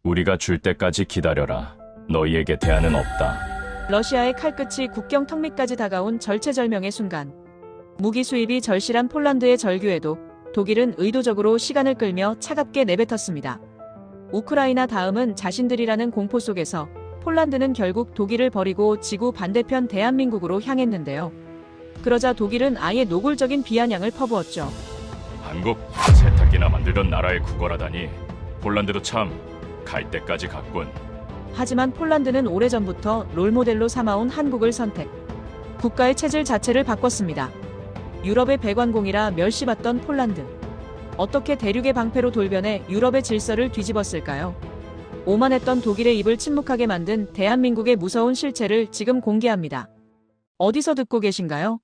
우리가 줄 때까지 기다려라. 너희에게 대안은 없다. 러시아의 칼끝이 국경 턱 밑까지 다가온 절체절명의 순간. 무기 수입이 절실한 폴란드의 절규에도 독일은 의도적으로 시간을 끌며 차갑게 내뱉었습니다. 우크라이나 다음은 자신들이라는 공포 속에서 폴란드는 결국 독일을 버리고 지구 반대편 대한민국으로 향했는데요. 그러자 독일은 아예 노골적인 비아냥을 퍼부었죠. 한국 세탁기나 만들던 나라의 국어라다니. 폴란드도 참 갈 때까지 갔군. 하지만 폴란드는 오래전부터 롤모델로 삼아온 한국을 선택. 국가의 체질 자체를 바꿨습니다. 유럽의 배관공이라 멸시받던 폴란드. 어떻게 대륙의 방패로 돌변해 유럽의 질서를 뒤집었을까요? 오만했던 독일의 입을 침묵하게 만든 대한민국의 무서운 실체를 지금 공개합니다. 어디서 듣고 계신가요?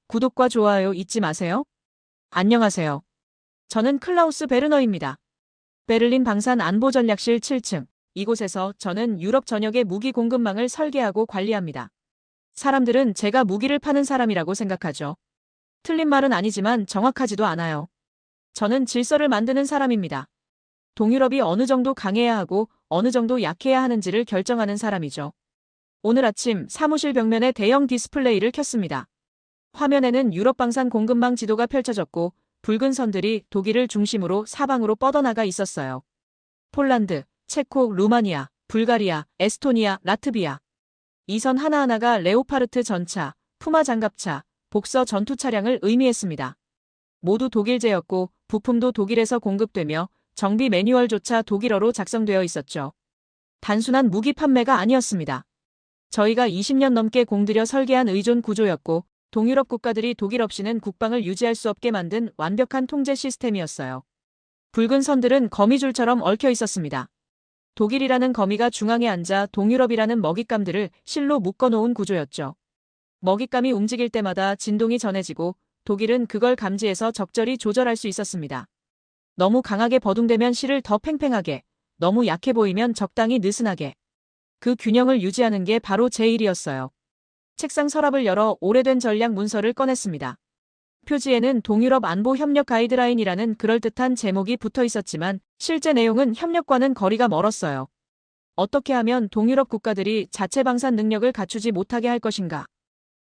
구독과 좋아요 잊지 마세요. 안녕하세요. 저는 클라우스 베르너입니다. 베를린 방산 안보전략실 7층. 이곳에서 저는 유럽 전역의 무기 공급망을 설계하고 관리합니다. 사람들은 제가 무기를 파는 사람이라고 생각하죠. 틀린 말은 아니지만 정확하지도 않아요. 저는 질서를 만드는 사람입니다. 동유럽이 어느 정도 강해야 하고 어느 정도 약해야 하는지를 결정하는 사람이죠. 오늘 아침 사무실 벽면에 대형 디스플레이를 켰습니다. 화면에는 유럽 방산 공급망 지도가 펼쳐졌고 붉은 선들이 독일을 중심으로 사방으로 뻗어나가 있었어요. 폴란드, 체코, 루마니아, 불가리아, 에스토니아, 라트비아. 이 선 하나하나가 레오파르트 전차, 푸마 장갑차, 복서 전투 차량을 의미했습니다. 모두 독일제였고 부품도 독일에서 공급되며 정비 매뉴얼조차 독일어로 작성되어 있었죠. 단순한 무기 판매가 아니었습니다. 저희가 20년 넘게 공들여 설계한 의존 구조였고 동유럽 국가들이 독일 없이는 국방을 유지할 수 없게 만든 완벽한 통제 시스템이었어요. 붉은 선들은 거미줄처럼 얽혀 있었습니다. 독일이라는 거미가 중앙에 앉아 동유럽이라는 먹잇감들을 실로 묶어놓은 구조였죠. 먹잇감이 움직일 때마다 진동이 전해지고 독일은 그걸 감지해서 적절히 조절할 수 있었습니다. 너무 강하게 버둥대면 실을 더 팽팽하게, 너무 약해 보이면 적당히 느슨하게. 그 균형을 유지하는 게 바로 제 일이었어요. 책상 서랍을 열어 오래된 전략 문서를 꺼냈습니다. 표지에는 동유럽 안보 협력 가이드라인이라는 그럴듯한 제목이 붙어 있었지만 실제 내용은 협력과는 거리가 멀었어요. 어떻게 하면 동유럽 국가들이 자체 방산 능력을 갖추지 못하게 할 것인가?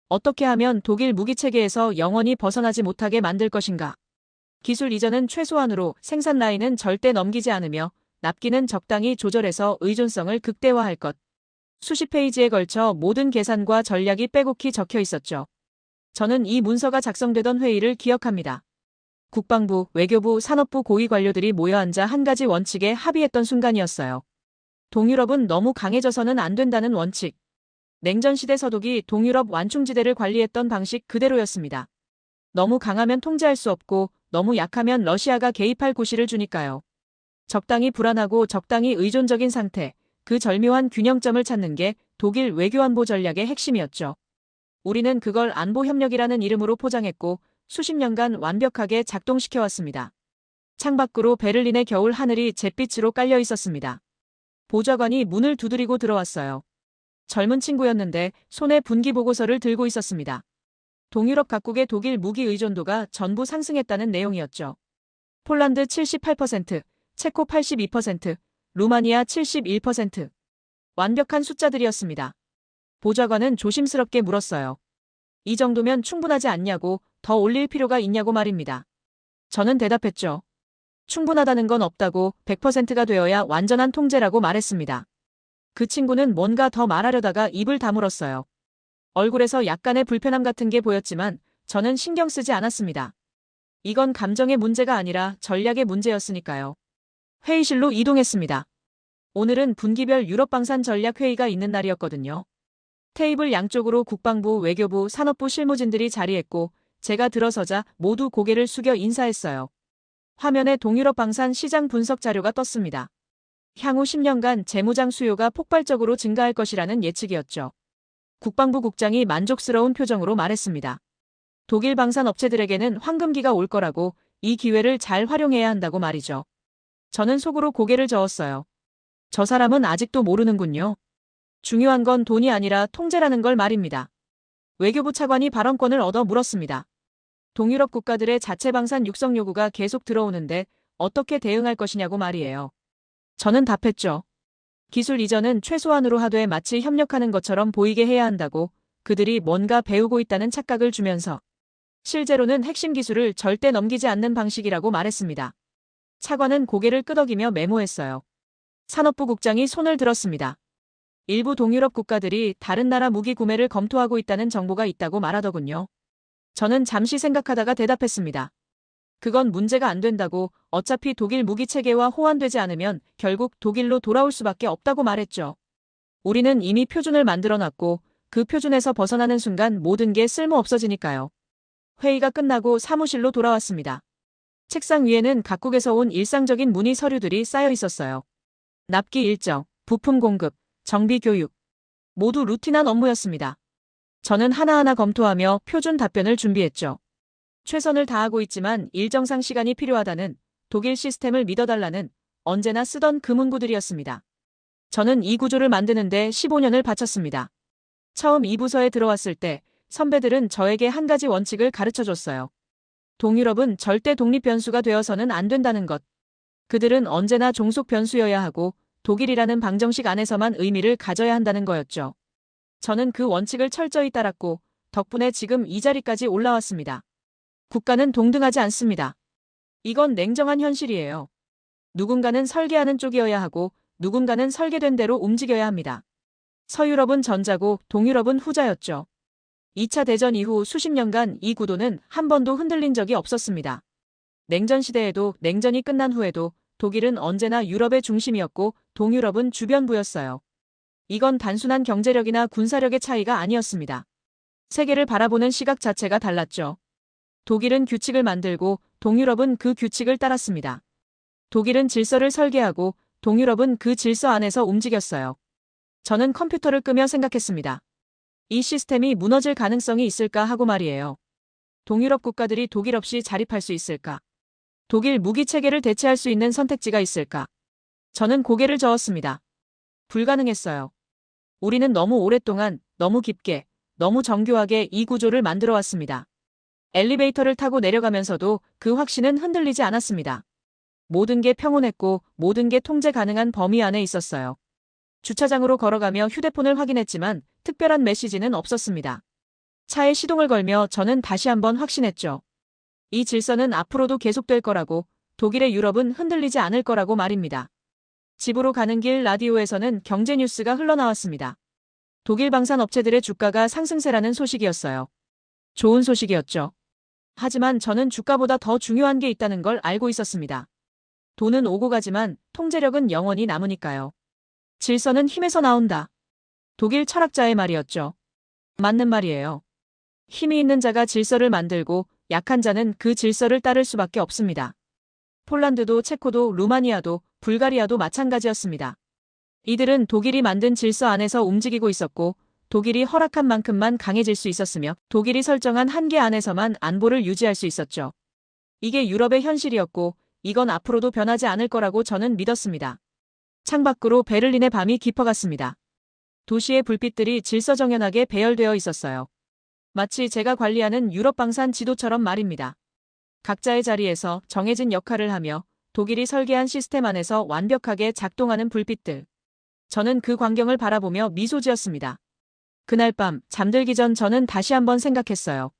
어떻게 하면 독일 무기 체계에서 영원히 벗어나지 못하게 만들 것인가? 기술 이전은 최소한으로 생산 라인은 절대 넘기지 않으며 납기는 적당히 조절해서 의존성을 극대화할 것. 수십 페이지에 걸쳐 모든 계산과 전략이 빼곡히 적혀 있었죠. 저는 이 문서가 작성되던 회의를 기억합니다. 국방부, 외교부, 산업부 고위 관료들이 모여 앉아 한 가지 원칙에 합의했던 순간이었어요. 동유럽은 너무 강해져서는 안 된다는 원칙. 냉전시대 서독이 동유럽 완충지대를 관리했던 방식 그대로였습니다. 너무 강하면 통제할 수 없고 너무 약하면 러시아가 개입할 구실을 주니까요. 적당히 불안하고 적당히 의존적인 상태, 그 절묘한 균형점을 찾는 게 독일 외교안보 전략의 핵심이었죠. 우리는 그걸 안보협력이라는 이름으로 포장했고 수십 년간 완벽하게 작동시켜왔습니다. 창밖으로 베를린의 겨울 하늘이 잿빛으로 깔려 있었습니다. 보좌관이 문을 두드리고 들어왔어요. 젊은 친구였는데 손에 분기보고서를 들고 있었습니다. 동유럽 각국의 독일 무기 의존도가 전부 상승했다는 내용이었죠. 폴란드 78%, 체코 82%, 루마니아 71%. 완벽한 숫자들이었습니다. 보좌관은 조심스럽게 물었어요. 이 정도면 충분하지 않냐고, 더 올릴 필요가 있냐고 말입니다. 저는 대답했죠. 충분하다는 건 없다고 100%가 되어야 완전한 통제라고 말했습니다. 그 친구는 뭔가 더 말하려다가 입을 다물었어요. 얼굴에서 약간의 불편함 같은 게 보였지만 저는 신경 쓰지 않았습니다. 이건 감정의 문제가 아니라 전략의 문제였으니까요. 회의실로 이동했습니다. 오늘은 분기별 유럽 방산 전략 회의가 있는 날이었거든요. 테이블 양쪽으로 국방부, 외교부, 산업부 실무진들이 자리했고 제가 들어서자 모두 고개를 숙여 인사했어요. 화면에 동유럽 방산 시장 분석 자료가 떴습니다. 향후 10년간 재무장 수요가 폭발적으로 증가할 것이라는 예측이었죠. 국방부 국장이 만족스러운 표정으로 말했습니다. 독일 방산 업체들에게는 황금기가 올 거라고 이 기회를 잘 활용해야 한다고 말이죠. 저는 속으로 고개를 저었어요. 저 사람은 아직도 모르는군요. 중요한 건 돈이 아니라 통제라는 걸 말입니다. 외교부 차관이 발언권을 얻어 물었습니다. 동유럽 국가들의 자체 방산 육성 요구가 계속 들어오는데 어떻게 대응할 것이냐고 말이에요. 저는 답했죠. 기술 이전은 최소한으로 하되 마치 협력하는 것처럼 보이게 해야 한다고 그들이 뭔가 배우고 있다는 착각을 주면서 실제로는 핵심 기술을 절대 넘기지 않는 방식이라고 말했습니다. 차관은 고개를 끄덕이며 메모했어요. 산업부 국장이 손을 들었습니다. 일부 동유럽 국가들이 다른 나라 무기 구매를 검토하고 있다는 정보가 있다고 말하더군요. 저는 잠시 생각하다가 대답했습니다. 그건 문제가 안 된다고 어차피 독일 무기 체계와 호환되지 않으면 결국 독일로 돌아올 수밖에 없다고 말했죠. 우리는 이미 표준을 만들어놨고 그 표준에서 벗어나는 순간 모든 게 쓸모 없어지니까요. 회의가 끝나고 사무실로 돌아왔습니다. 책상 위에는 각국에서 온 일상적인 문의 서류들이 쌓여 있었어요. 납기 일정, 부품 공급, 정비 교육. 모두 루틴한 업무였습니다. 저는 하나하나 검토하며 표준 답변을 준비했죠. 최선을 다하고 있지만 일정상 시간이 필요하다는 독일 시스템을 믿어달라는 언제나 쓰던 그 문구들이었습니다. 저는 이 구조를 만드는데 15년을 바쳤습니다. 처음 이 부서에 들어왔을 때 선배들은 저에게 한 가지 원칙을 가르쳐줬어요. 동유럽은 절대 독립 변수가 되어서는 안 된다는 것. 그들은 언제나 종속 변수여야 하고 독일이라는 방정식 안에서만 의미를 가져야 한다는 거였죠. 저는 그 원칙을 철저히 따랐고 덕분에 지금 이 자리까지 올라왔습니다. 국가는 동등하지 않습니다. 이건 냉정한 현실이에요. 누군가는 설계하는 쪽이어야 하고 누군가는 설계된 대로 움직여야 합니다. 서유럽은 전자고 동유럽은 후자였죠. 2차 대전 이후 수십 년간 이 구도는 한 번도 흔들린 적이 없었습니다. 냉전 시대에도 냉전이 끝난 후에도 독일은 언제나 유럽의 중심이었고 동유럽은 주변부였어요. 이건 단순한 경제력이나 군사력의 차이가 아니었습니다. 세계를 바라보는 시각 자체가 달랐죠. 독일은 규칙을 만들고 동유럽은 그 규칙을 따랐습니다. 독일은 질서를 설계하고 동유럽은 그 질서 안에서 움직였어요. 저는 컴퓨터를 끄며 생각했습니다. 이 시스템이 무너질 가능성이 있을까 하고 말이에요. 동유럽 국가들이 독일 없이 자립할 수 있을까? 독일 무기 체계를 대체할 수 있는 선택지가 있을까? 저는 고개를 저었습니다. 불가능했어요. 우리는 너무 오랫동안, 너무 깊게, 너무 정교하게 이 구조를 만들어 왔습니다. 엘리베이터를 타고 내려가면서도 그 확신은 흔들리지 않았습니다. 모든 게 평온했고 모든 게 통제 가능한 범위 안에 있었어요. 주차장으로 걸어가며 휴대폰을 확인했지만 특별한 메시지는 없었습니다. 차에 시동을 걸며 저는 다시 한번 확신했죠. 이 질서는 앞으로도 계속될 거라고, 독일의 유럽은 흔들리지 않을 거라고 말입니다. 집으로 가는 길 라디오에서는 경제 뉴스가 흘러나왔습니다. 독일 방산 업체들의 주가가 상승세라는 소식이었어요. 좋은 소식이었죠. 하지만 저는 주가보다 더 중요한 게 있다는 걸 알고 있었습니다. 돈은 오고 가지만 통제력은 영원히 남으니까요. 질서는 힘에서 나온다. 독일 철학자의 말이었죠. 맞는 말이에요. 힘이 있는 자가 질서를 만들고 약한 자는 그 질서를 따를 수밖에 없습니다. 폴란드도 체코도 루마니아도 불가리아도 마찬가지였습니다. 이들은 독일이 만든 질서 안에서 움직이고 있었고 독일이 허락한 만큼만 강해질 수 있었으며 독일이 설정한 한계 안에서만 안보를 유지할 수 있었죠. 이게 유럽의 현실이었고 이건 앞으로도 변하지 않을 거라고 저는 믿었습니다. 창밖으로 베를린의 밤이 깊어갔습니다. 도시의 불빛들이 질서정연하게 배열되어 있었어요. 마치 제가 관리하는 유럽 방산 지도처럼 말입니다. 각자의 자리에서 정해진 역할을 하며 독일이 설계한 시스템 안에서 완벽하게 작동하는 불빛들. 저는 그 광경을 바라보며 미소 지었습니다. 그날 밤 잠들기 전 저는 다시 한번 생각했어요.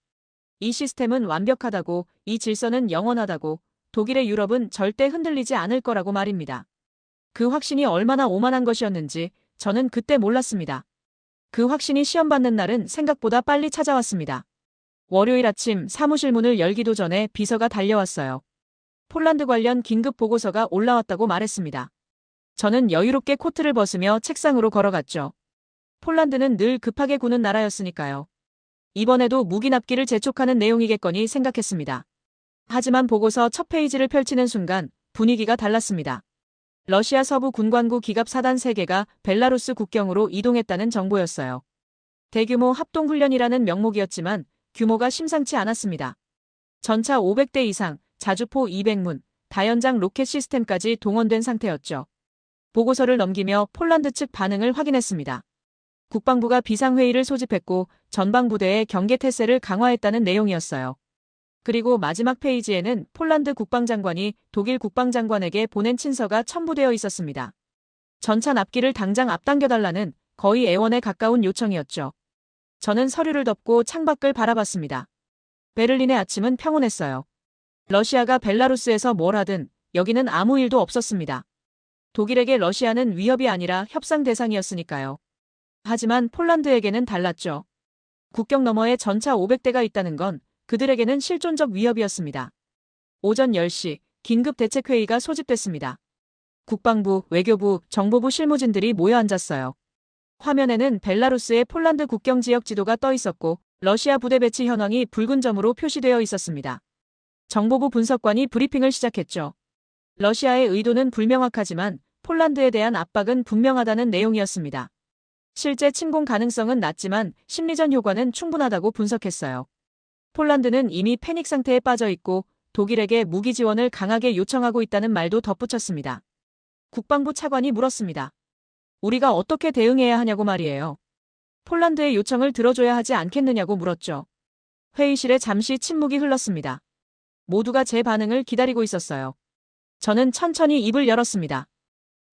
이 시스템은 완벽하다고, 이 질서는 영원하다고, 독일의 유럽은 절대 흔들리지 않을 거라고 말입니다. 그 확신이 얼마나 오만한 것이었는지 저는 그때 몰랐습니다. 그 확신이 시험받는 날은 생각보다 빨리 찾아왔습니다. 월요일 아침 사무실 문을 열기도 전에 비서가 달려왔어요. 폴란드 관련 긴급 보고서가 올라왔다고 말했습니다. 저는 여유롭게 코트를 벗으며 책상으로 걸어갔죠. 폴란드는 늘 급하게 구는 나라였으니까요. 이번에도 무기 납기를 재촉하는 내용이겠거니 생각했습니다. 하지만 보고서 첫 페이지를 펼치는 순간 분위기가 달랐습니다. 러시아 서부 군관구 기갑 사단 3개가 벨라루스 국경으로 이동했다는 정보였어요. 대규모 합동훈련이라는 명목이었지만 규모가 심상치 않았습니다. 전차 500대 이상, 자주포 200문, 다연장 로켓 시스템까지 동원된 상태였죠. 보고서를 넘기며 폴란드 측 반응을 확인했습니다. 국방부가 비상회의를 소집했고 전방부대의 경계태세를 강화했다는 내용이었어요. 그리고 마지막 페이지에는 폴란드 국방장관이 독일 국방장관에게 보낸 친서가 첨부되어 있었습니다. 전차 납기를 당장 앞당겨달라는 거의 애원에 가까운 요청이었죠. 저는 서류를 덮고 창밖을 바라봤습니다. 베를린의 아침은 평온했어요. 러시아가 벨라루스에서 뭘 하든 여기는 아무 일도 없었습니다. 독일에게 러시아는 위협이 아니라 협상 대상이었으니까요. 하지만 폴란드에게는 달랐죠. 국경 너머에 전차 500대가 있다는 건 그들에게는 실존적 위협이었습니다. 오전 10시 긴급 대책회의가 소집됐습니다. 국방부, 외교부, 정보부 실무진들이 모여 앉았어요. 화면에는 벨라루스의 폴란드 국경 지역 지도가 떠 있었고 러시아 부대 배치 현황이 붉은 점으로 표시되어 있었습니다. 정보부 분석관이 브리핑을 시작했죠. 러시아의 의도는 불명확하지만 폴란드에 대한 압박은 분명하다는 내용이었습니다. 실제 침공 가능성은 낮지만 심리전 효과는 충분하다고 분석했어요. 폴란드는 이미 패닉 상태에 빠져 있고 독일에게 무기 지원을 강하게 요청하고 있다는 말도 덧붙였습니다. 국방부 차관이 물었습니다. 우리가 어떻게 대응해야 하냐고 말이에요. 폴란드의 요청을 들어줘야 하지 않겠느냐고 물었죠. 회의실에 잠시 침묵이 흘렀습니다. 모두가 제 반응을 기다리고 있었어요. 저는 천천히 입을 열었습니다.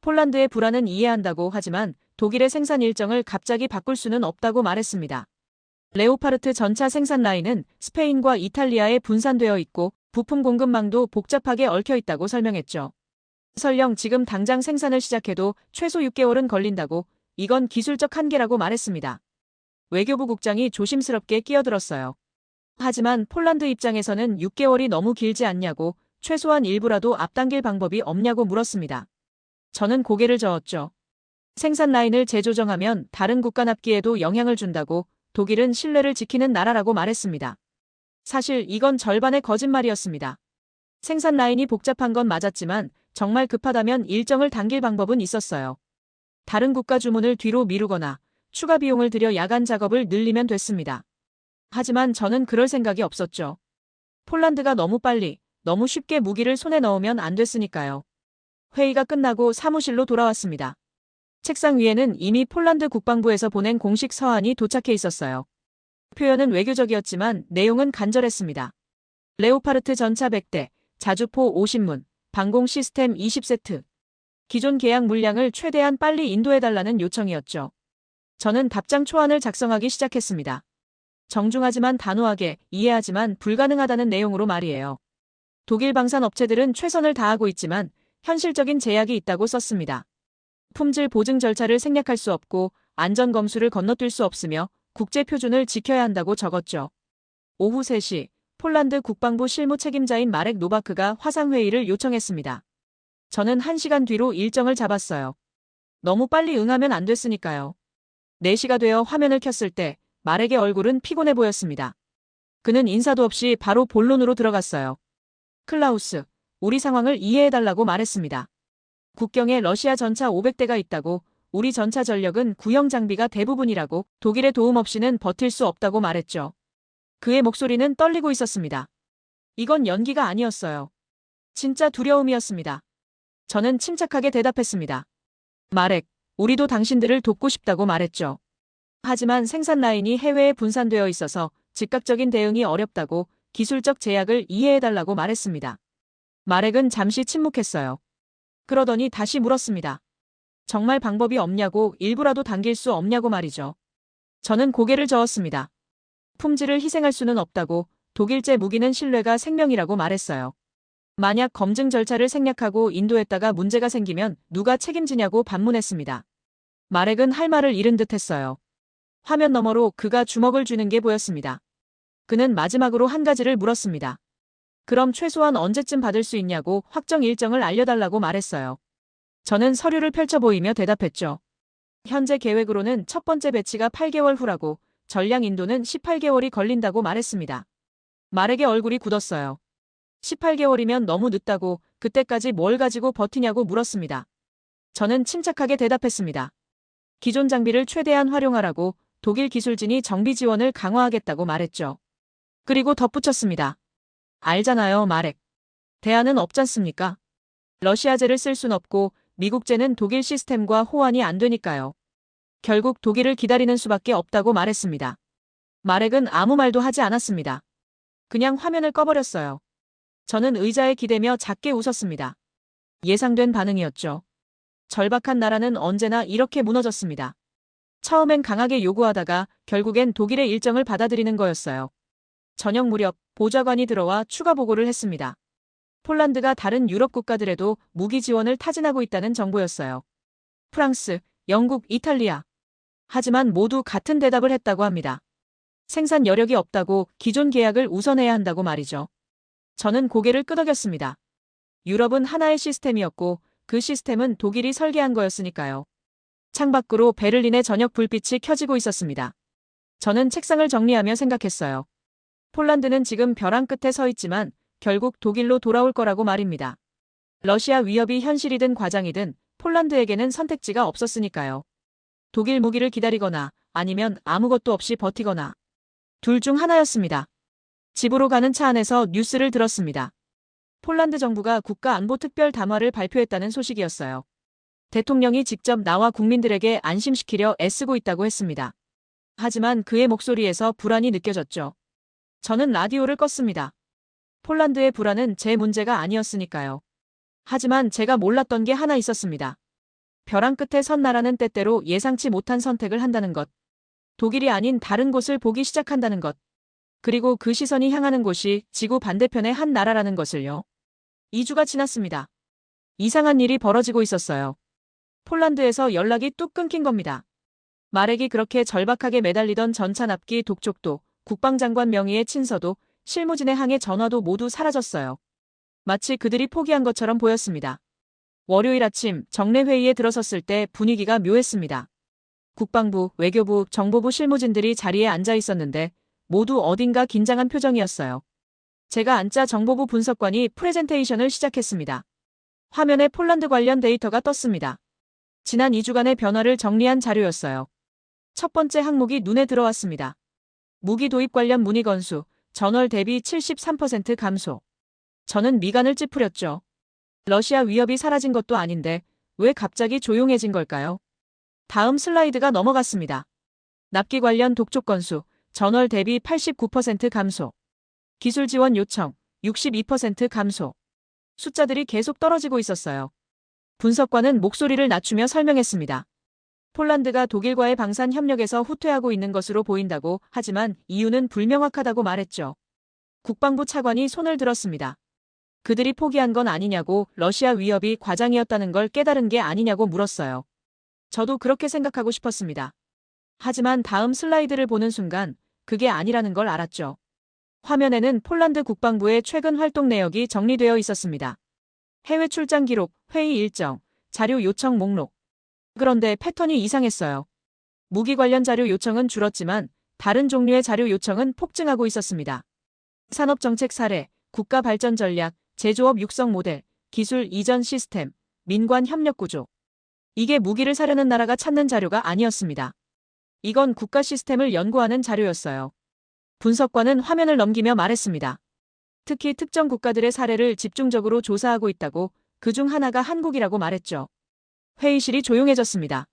폴란드의 불안은 이해한다고 하지만 독일의 생산 일정을 갑자기 바꿀 수는 없다고 말했습니다. 레오파르트 전차 생산 라인은 스페인과 이탈리아에 분산되어 있고 부품 공급망도 복잡하게 얽혀 있다고 설명했죠. 설령 지금 당장 생산을 시작해도 최소 6개월은 걸린다고, 이건 기술적 한계라고 말했습니다. 외교부 국장이 조심스럽게 끼어들었어요. 하지만 폴란드 입장에서는 6개월이 너무 길지 않냐고, 최소한 일부라도 앞당길 방법이 없냐고 물었습니다. 저는 고개를 저었죠. 생산 라인을 재조정하면 다른 국가 납기에도 영향을 준다고, 독일은 신뢰를 지키는 나라라고 말했습니다. 사실 이건 절반의 거짓말이었습니다. 생산 라인이 복잡한 건 맞았지만 정말 급하다면 일정을 당길 방법은 있었어요. 다른 국가 주문을 뒤로 미루거나 추가 비용을 들여 야간 작업을 늘리면 됐습니다. 하지만 저는 그럴 생각이 없었죠. 폴란드가 너무 빨리, 너무 쉽게 무기를 손에 넣으면 안 됐으니까요. 회의가 끝나고 사무실로 돌아왔습니다. 책상 위에는 이미 폴란드 국방부에서 보낸 공식 서한이 도착해 있었어요. 표현은 외교적이었지만 내용은 간절했습니다. 레오파르트 전차 100대, 자주포 50문, 방공 시스템 20세트. 기존 계약 물량을 최대한 빨리 인도해달라는 요청이었죠. 저는 답장 초안을 작성하기 시작했습니다. 정중하지만 단호하게, 이해하지만 불가능하다는 내용으로 말이에요. 독일 방산 업체들은 최선을 다하고 있지만 현실적인 제약이 있다고 썼습니다. 품질 보증 절차를 생략할 수 없고 안전 검수를 건너뛸 수 없으며 국제 표준을 지켜야 한다고 적었죠. 오후 3시 폴란드 국방부 실무 책임자인 마렉 노바크가 화상회의를 요청했습니다. 저는 1시간 뒤로 일정을 잡았어요. 너무 빨리 응하면 안 됐으니까요. 4시가 되어 화면을 켰을 때 마렉의 얼굴은 피곤해 보였습니다. 그는 인사도 없이 바로 본론으로 들어갔어요. 클라우스, 우리 상황을 이해해달라고 말했습니다. 국경에 러시아 전차 500대가 있다고, 우리 전차 전력은 구형 장비가 대부분이라고, 독일의 도움 없이는 버틸 수 없다고 말했죠. 그의 목소리는 떨리고 있었습니다. 이건 연기가 아니었어요. 진짜 두려움이었습니다. 저는 침착하게 대답했습니다. 마렉, 우리도 당신들을 돕고 싶다고 말했죠. 하지만 생산 라인이 해외에 분산되어 있어서 즉각적인 대응이 어렵다고, 기술적 제약을 이해해달라고 말했습니다. 마렉은 잠시 침묵했어요. 그러더니 다시 물었습니다. 정말 방법이 없냐고, 일부라도 당길 수 없냐고 말이죠. 저는 고개를 저었습니다. 품질을 희생할 수는 없다고, 독일제 무기는 신뢰가 생명이라고 말했어요. 만약 검증 절차를 생략하고 인도했다가 문제가 생기면 누가 책임지냐고 반문했습니다. 마렉은 할 말을 잃은 듯 했어요. 화면 너머로 그가 주먹을 쥐는 게 보였습니다. 그는 마지막으로 한 가지를 물었습니다. 그럼 최소한 언제쯤 받을 수 있냐고, 확정 일정을 알려달라고 말했어요. 저는 서류를 펼쳐 보이며 대답했죠. 현재 계획으로는 첫 번째 배치가 8개월 후라고, 전량 인도는 18개월이 걸린다고 말했습니다. 마렉의 얼굴이 굳었어요. 18개월이면 너무 늦다고, 그때까지 뭘 가지고 버티냐고 물었습니다. 저는 침착하게 대답했습니다. 기존 장비를 최대한 활용하라고, 독일 기술진이 정비 지원을 강화하겠다고 말했죠. 그리고 덧붙였습니다. 알잖아요, 마렉. 대안은 없잖습니까? 러시아제를 쓸 순 없고 미국제는 독일 시스템과 호환이 안 되니까요. 결국 독일을 기다리는 수밖에 없다고 말했습니다. 마렉은 아무 말도 하지 않았습니다. 그냥 화면을 꺼버렸어요. 저는 의자에 기대며 작게 웃었습니다. 예상된 반응이었죠. 절박한 나라는 언제나 이렇게 무너졌습니다. 처음엔 강하게 요구하다가 결국엔 독일의 일정을 받아들이는 거였어요. 저녁 무렵 보좌관이 들어와 추가 보고를 했습니다. 폴란드가 다른 유럽 국가들에도 무기 지원을 타진하고 있다는 정보였어요. 프랑스, 영국, 이탈리아. 하지만 모두 같은 대답을 했다고 합니다. 생산 여력이 없다고, 기존 계약을 우선해야 한다고 말이죠. 저는 고개를 끄덕였습니다. 유럽은 하나의 시스템이었고 그 시스템은 독일이 설계한 거였으니까요. 창밖으로 베를린의 저녁 불빛이 켜지고 있었습니다. 저는 책상을 정리하며 생각했어요. 폴란드는 지금 벼랑 끝에 서 있지만 결국 독일로 돌아올 거라고 말입니다. 러시아 위협이 현실이든 과장이든 폴란드에게는 선택지가 없었으니까요. 독일 무기를 기다리거나 아니면 아무것도 없이 버티거나 둘 중 하나였습니다. 집으로 가는 차 안에서 뉴스를 들었습니다. 폴란드 정부가 국가안보특별 담화를 발표했다는 소식이었어요. 대통령이 직접 나와 국민들에게 안심시키려 애쓰고 있다고 했습니다. 하지만 그의 목소리에서 불안이 느껴졌죠. 저는 라디오를 껐습니다. 폴란드의 불안은 제 문제가 아니었으니까요. 하지만 제가 몰랐던 게 하나 있었습니다. 벼랑 끝에 선 나라는 때때로 예상치 못한 선택을 한다는 것. 독일이 아닌 다른 곳을 보기 시작한다는 것. 그리고 그 시선이 향하는 곳이 지구 반대편의 한 나라라는 것을요. 2주가 지났습니다. 이상한 일이 벌어지고 있었어요. 폴란드에서 연락이 뚝 끊긴 겁니다. 마렉이 그렇게 절박하게 매달리던 전차 납기 독촉도, 국방장관 명의의 친서도, 실무진의 항해 전화도 모두 사라졌어요. 마치 그들이 포기한 것처럼 보였습니다. 월요일 아침 정례회의에 들어섰을 때 분위기가 묘했습니다. 국방부, 외교부, 정보부 실무진들이 자리에 앉아 있었는데 모두 어딘가 긴장한 표정이었어요. 제가 앉자 정보부 분석관이 프레젠테이션을 시작했습니다. 화면에 폴란드 관련 데이터가 떴습니다. 지난 2주간의 변화를 정리한 자료였어요. 첫 번째 항목이 눈에 들어왔습니다. 무기 도입 관련 문의 건수, 전월 대비 73% 감소. 저는 미간을 찌푸렸죠. 러시아 위협이 사라진 것도 아닌데 왜 갑자기 조용해진 걸까요? 다음 슬라이드가 넘어갔습니다. 납기 관련 독촉 건수, 전월 대비 89% 감소. 기술 지원 요청, 62% 감소. 숫자들이 계속 떨어지고 있었어요. 분석관은 목소리를 낮추며 설명했습니다. 폴란드가 독일과의 방산 협력에서 후퇴하고 있는 것으로 보인다고, 하지만 이유는 불명확하다고 말했죠. 국방부 차관이 손을 들었습니다. 그들이 포기한 건 아니냐고, 러시아 위협이 과장이었다는 걸 깨달은 게 아니냐고 물었어요. 저도 그렇게 생각하고 싶었습니다. 하지만 다음 슬라이드를 보는 순간 그게 아니라는 걸 알았죠. 화면에는 폴란드 국방부의 최근 활동 내역이 정리되어 있었습니다. 해외 출장 기록, 회의 일정, 자료 요청 목록. 그런데 패턴이 이상했어요. 무기 관련 자료 요청은 줄었지만 다른 종류의 자료 요청은 폭증하고 있었습니다. 산업정책 사례, 국가 발전 전략, 제조업 육성 모델, 기술 이전 시스템, 민관 협력 구조. 이게 무기를 사려는 나라가 찾는 자료가 아니었습니다. 이건 국가 시스템을 연구하는 자료였어요. 분석관은 화면을 넘기며 말했습니다. 특히 특정 국가들의 사례를 집중적으로 조사하고 있다고, 그중 하나가 한국이라고 말했죠. 회의실이 조용해졌습니다.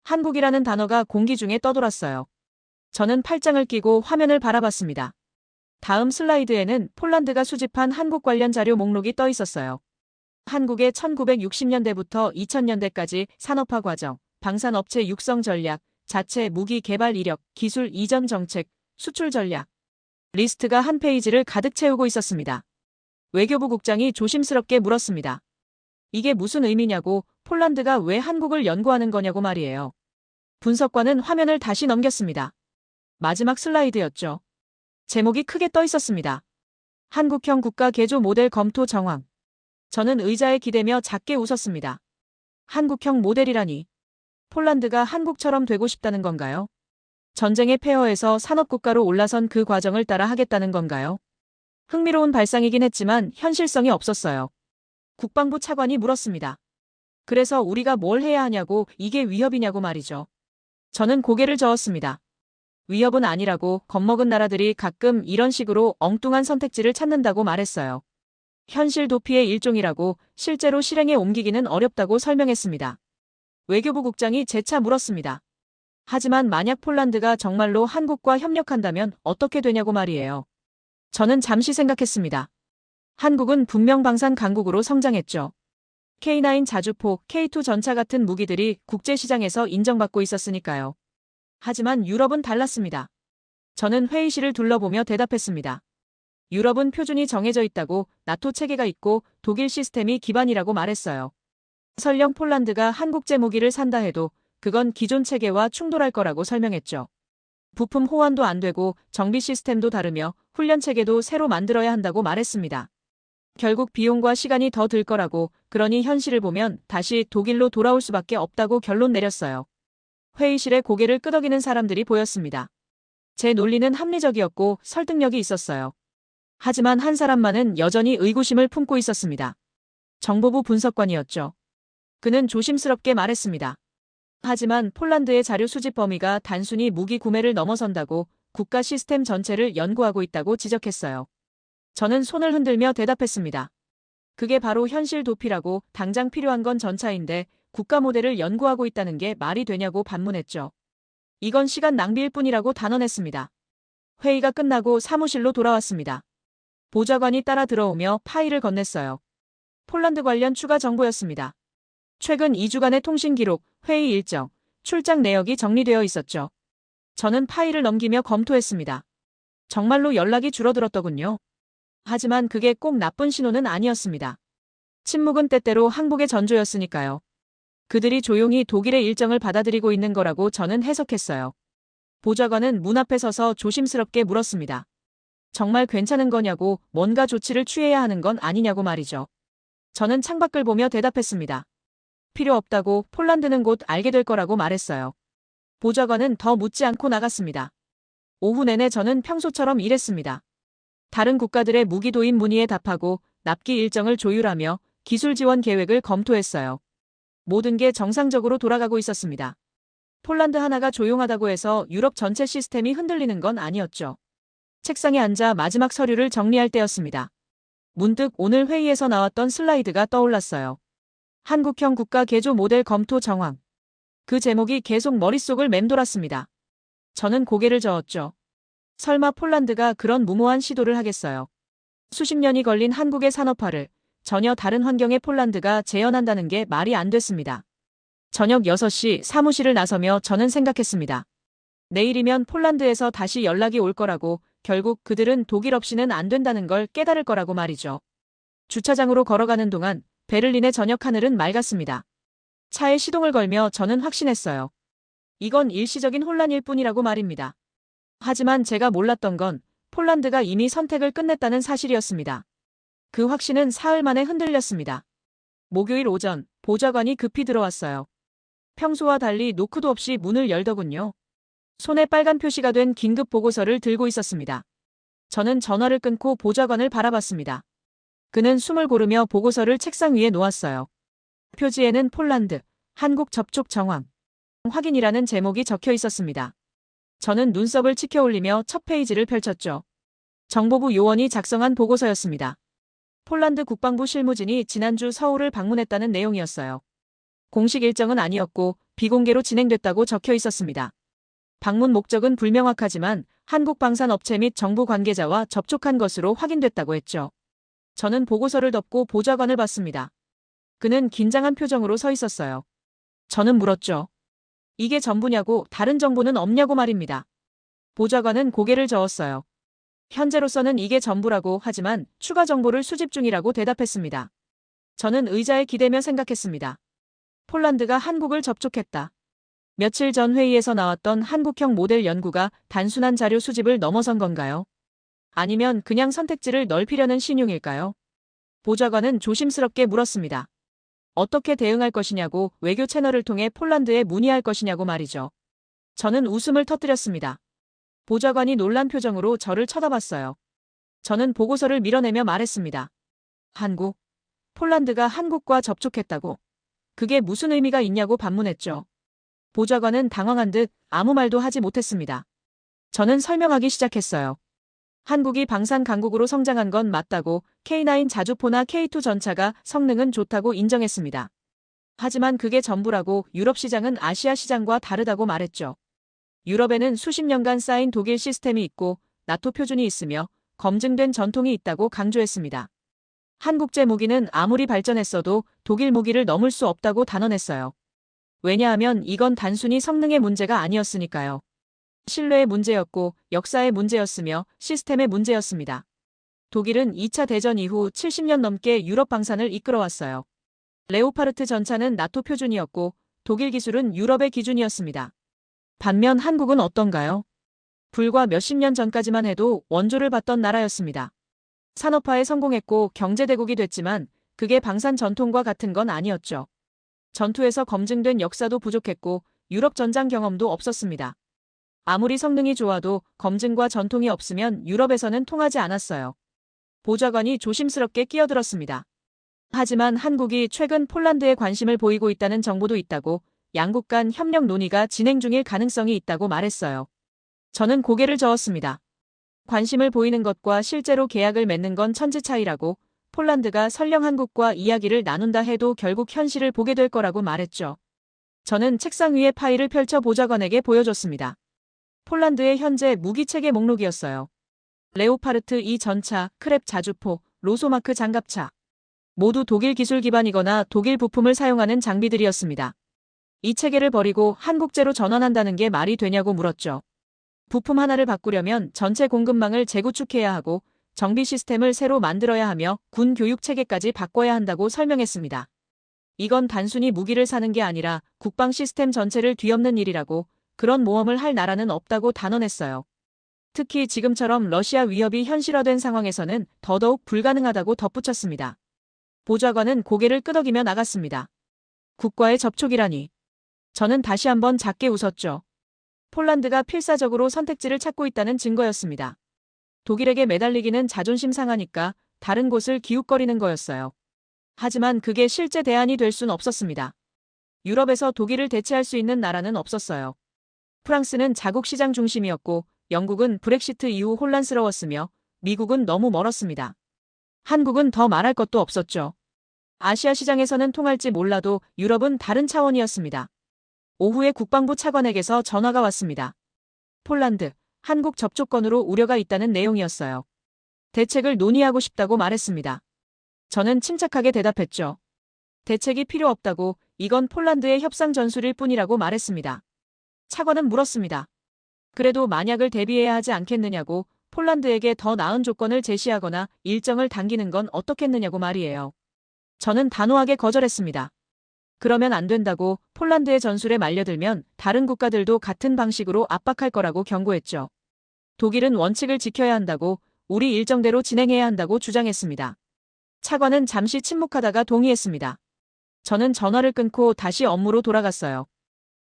한국이라는 단어가 공기 중에 떠돌았어요. 저는 팔짱을 끼고 화면을 바라봤습니다. 다음 슬라이드에는 폴란드가 수집한 한국 관련 자료 목록이 떠 있었어요. 한국의 1960년대부터 2000년대까지 산업화 과정, 방산업체 육성 전략, 자체 무기 개발 이력, 기술 이전 정책, 수출 전략. 리스트가 한 페이지를 가득 채우고 있었습니다. 외교부 국장이 조심스럽게 물었습니다. 이게 무슨 의미냐고, 폴란드가 왜 한국을 연구하는 거냐고 말이에요. 분석관은 화면을 다시 넘겼습니다. 마지막 슬라이드였죠. 제목이 크게 떠 있었습니다. 한국형 국가 개조 모델 검토 정황. 저는 의자에 기대며 작게 웃었습니다. 한국형 모델이라니. 폴란드가 한국처럼 되고 싶다는 건가요? 전쟁의 폐허에서 산업국가로 올라선 그 과정을 따라 하겠다는 건가요? 흥미로운 발상이긴 했지만 현실성이 없었어요. 국방부 차관이 물었습니다. 그래서 우리가 뭘 해야 하냐고, 이게 위협이냐고 말이죠. 저는 고개를 저었습니다. 위협은 아니라고, 겁먹은 나라들이 가끔 이런 식으로 엉뚱한 선택지를 찾는다고 말했어요. 현실 도피의 일종이라고, 실제로 실행에 옮기기는 어렵다고 설명했습니다. 외교부 국장이 재차 물었습니다. 하지만 만약 폴란드가 정말로 한국과 협력한다면 어떻게 되냐고 말이에요. 저는 잠시 생각했습니다. 한국은 분명 방산 강국으로 성장했죠. K9 자주포, K2 전차 같은 무기들이 국제시장에서 인정받고 있었으니까요. 하지만 유럽은 달랐습니다. 저는 회의실을 둘러보며 대답했습니다. 유럽은 표준이 정해져 있다고, 나토 체계가 있고 독일 시스템이 기반이라고 말했어요. 설령 폴란드가 한국제 무기를 산다 해도 그건 기존 체계와 충돌할 거라고 설명했죠. 부품 호환도 안 되고 정비 시스템도 다르며 훈련 체계도 새로 만들어야 한다고 말했습니다. 결국 비용과 시간이 더 들 거라고, 그러니 현실을 보면 다시 독일로 돌아올 수밖에 없다고 결론 내렸어요. 회의실에 고개를 끄덕이는 사람들이 보였습니다. 제 논리는 합리적이었고 설득력이 있었어요. 하지만 한 사람만은 여전히 의구심을 품고 있었습니다. 정보부 분석관이었죠. 그는 조심스럽게 말했습니다. 하지만 폴란드의 자료 수집 범위가 단순히 무기 구매를 넘어선다고, 국가 시스템 전체를 연구하고 있다고 지적했어요. 저는 손을 흔들며 대답했습니다. 그게 바로 현실 도피라고, 당장 필요한 건 전차인데 국가 모델을 연구하고 있다는 게 말이 되냐고 반문했죠. 이건 시간 낭비일 뿐이라고 단언했습니다. 회의가 끝나고 사무실로 돌아왔습니다. 보좌관이 따라 들어오며 파일을 건넸어요. 폴란드 관련 추가 정보였습니다. 최근 2주간의 통신 기록, 회의 일정, 출장 내역이 정리되어 있었죠. 저는 파일을 넘기며 검토했습니다. 정말로 연락이 줄어들었더군요. 하지만 그게 꼭 나쁜 신호는 아니었습니다. 침묵은 때때로 항복의 전조였으니까요. 그들이 조용히 독일의 일정을 받아들이고 있는 거라고 저는 해석했어요. 보좌관은 문 앞에 서서 조심스럽게 물었습니다. 정말 괜찮은 거냐고, 뭔가 조치를 취해야 하는 건 아니냐고 말이죠. 저는 창밖을 보며 대답했습니다. 필요 없다고, 폴란드는 곧 알게 될 거라고 말했어요. 보좌관은 더 묻지 않고 나갔습니다. 오후 내내 저는 평소처럼 일했습니다. 다른 국가들의 무기 도입 문의에 답하고 납기 일정을 조율하며 기술 지원 계획을 검토했어요. 모든 게 정상적으로 돌아가고 있었습니다. 폴란드 하나가 조용하다고 해서 유럽 전체 시스템이 흔들리는 건 아니었죠. 책상에 앉아 마지막 서류를 정리할 때였습니다. 문득 오늘 회의에서 나왔던 슬라이드가 떠올랐어요. 한국형 국가 개조 모델 검토 정황. 그 제목이 계속 머릿속을 맴돌았습니다. 저는 고개를 저었죠. 설마 폴란드가 그런 무모한 시도를 하겠어요. 수십 년이 걸린 한국의 산업화를 전혀 다른 환경의 폴란드가 재현한다는 게 말이 안 됐습니다. 저녁 6시 사무실을 나서며 저는 생각했습니다. 내일이면 폴란드에서 다시 연락이 올 거라고, 결국 그들은 독일 없이는 안 된다는 걸 깨달을 거라고 말이죠. 주차장으로 걸어가는 동안 베를린의 저녁 하늘은 맑았습니다. 차에 시동을 걸며 저는 확신했어요. 이건 일시적인 혼란일 뿐이라고 말입니다. 하지만 제가 몰랐던 건 폴란드가 이미 선택을 끝냈다는 사실이었습니다. 그 확신은 사흘 만에 흔들렸습니다. 목요일 오전, 보좌관이 급히 들어왔어요. 평소와 달리 노크도 없이 문을 열더군요. 손에 빨간 표시가 된 긴급 보고서를 들고 있었습니다. 저는 전화를 끊고 보좌관을 바라봤습니다. 그는 숨을 고르며 보고서를 책상 위에 놓았어요. 표지에는 폴란드, 한국 접촉 정황, 확인이라는 제목이 적혀 있었습니다. 저는 눈썹을 치켜올리며 첫 페이지를 펼쳤죠. 정보부 요원이 작성한 보고서였습니다. 폴란드 국방부 실무진이 지난주 서울을 방문했다는 내용이었어요. 공식 일정은 아니었고 비공개로 진행됐다고 적혀 있었습니다. 방문 목적은 불명확하지만 한국 방산업체 및 정부 관계자와 접촉한 것으로 확인됐다고 했죠. 저는 보고서를 덮고 보좌관을 봤습니다. 그는 긴장한 표정으로 서 있었어요. 저는 물었죠. 이게 전부냐고, 다른 정보는 없냐고 말입니다. 보좌관은 고개를 저었어요. 현재로서는 이게 전부라고, 하지만 추가 정보를 수집 중이라고 대답했습니다. 저는 의자에 기대며 생각했습니다. 폴란드가 한국을 접촉했다. 며칠 전 회의에서 나왔던 한국형 모델 연구가 단순한 자료 수집을 넘어선 건가요? 아니면 그냥 선택지를 넓히려는 신용일까요? 보좌관은 조심스럽게 물었습니다. 어떻게 대응할 것이냐고, 외교 채널을 통해 폴란드에 문의할 것이냐고 말이죠. 저는 웃음을 터뜨렸습니다. 보좌관이 놀란 표정으로 저를 쳐다봤어요. 저는 보고서를 밀어내며 말했습니다. 한국? 폴란드가 한국과 접촉했다고? 그게 무슨 의미가 있냐고 반문했죠. 보좌관은 당황한 듯 아무 말도 하지 못했습니다. 저는 설명하기 시작했어요. 한국이 방산 강국으로 성장한 건 맞다고, K9 자주포나 K2 전차가 성능은 좋다고 인정했습니다. 하지만 그게 전부라고, 유럽 시장은 아시아 시장과 다르다고 말했죠. 유럽에는 수십 년간 쌓인 독일 시스템이 있고 나토 표준이 있으며 검증된 전통이 있다고 강조했습니다. 한국제 무기는 아무리 발전했어도 독일 무기를 넘을 수 없다고 단언했어요. 왜냐하면 이건 단순히 성능의 문제가 아니었으니까요. 신뢰의 문제였고 역사의 문제였으며 시스템의 문제였습니다. 독일은 2차 대전 이후 70년 넘게 유럽 방산을 이끌어왔어요. 레오파르트 전차는 나토 표준이었고 독일 기술은 유럽의 기준이었습니다. 반면 한국은 어떤가요? 불과 몇십 년 전까지만 해도 원조를 받던 나라였습니다. 산업화에 성공했고 경제대국이 됐지만 그게 방산 전통과 같은 건 아니었죠. 전투에서 검증된 역사도 부족했고 유럽 전장 경험도 없었습니다. 아무리 성능이 좋아도 검증과 전통이 없으면 유럽에서는 통하지 않았어요. 보좌관이 조심스럽게 끼어들었습니다. 하지만 한국이 최근 폴란드에 관심을 보이고 있다는 정보도 있다고 양국 간 협력 논의가 진행 중일 가능성이 있다고 말했어요. 저는 고개를 저었습니다. 관심을 보이는 것과 실제로 계약을 맺는 건 천지 차이라고 폴란드가 설령 한국과 이야기를 나눈다 해도 결국 현실을 보게 될 거라고 말했죠. 저는 책상 위에 파일을 펼쳐 보좌관에게 보여줬습니다. 폴란드의 현재 무기체계 목록이었어요. 레오파르트 2 전차, 크랩 자주포, 로소마크 장갑차. 모두 독일 기술 기반이거나 독일 부품을 사용하는 장비들이었습니다. 이 체계를 버리고 한국제로 전환한다는 게 말이 되냐고 물었죠. 부품 하나를 바꾸려면 전체 공급망을 재구축해야 하고 정비 시스템을 새로 만들어야 하며 군 교육 체계까지 바꿔야 한다고 설명했습니다. 이건 단순히 무기를 사는 게 아니라 국방 시스템 전체를 뒤엎는 일이라고 그런 모험을 할 나라는 없다고 단언했어요. 특히 지금처럼 러시아 위협이 현실화된 상황에서는 더더욱 불가능하다고 덧붙였습니다. 보좌관은 고개를 끄덕이며 나갔습니다. 국과의 접촉이라니. 저는 다시 한번 작게 웃었죠. 폴란드가 필사적으로 선택지를 찾고 있다는 증거였습니다. 독일에게 매달리기는 자존심 상하니까 다른 곳을 기웃거리는 거였어요. 하지만 그게 실제 대안이 될 순 없었습니다. 유럽에서 독일을 대체할 수 있는 나라는 없었어요. 프랑스는 자국 시장 중심이었고 영국은 브렉시트 이후 혼란스러웠으며 미국은 너무 멀었습니다. 한국은 더 말할 것도 없었죠. 아시아 시장에서는 통할지 몰라도 유럽은 다른 차원이었습니다. 오후에 국방부 차관에게서 전화가 왔습니다. 폴란드, 한국 접촉건으로 우려가 있다는 내용이었어요. 대책을 논의하고 싶다고 말했습니다. 저는 침착하게 대답했죠. 대책이 필요 없다고 이건 폴란드의 협상 전술일 뿐이라고 말했습니다. 차관은 물었습니다. 그래도 만약을 대비해야 하지 않겠느냐고 폴란드에게 더 나은 조건을 제시하거나 일정을 당기는 건 어떻겠느냐고 말이에요. 저는 단호하게 거절했습니다. 그러면 안 된다고 폴란드의 전술에 말려들면 다른 국가들도 같은 방식으로 압박할 거라고 경고했죠. 독일은 원칙을 지켜야 한다고 우리 일정대로 진행해야 한다고 주장했습니다. 차관은 잠시 침묵하다가 동의했습니다. 저는 전화를 끊고 다시 업무로 돌아갔어요.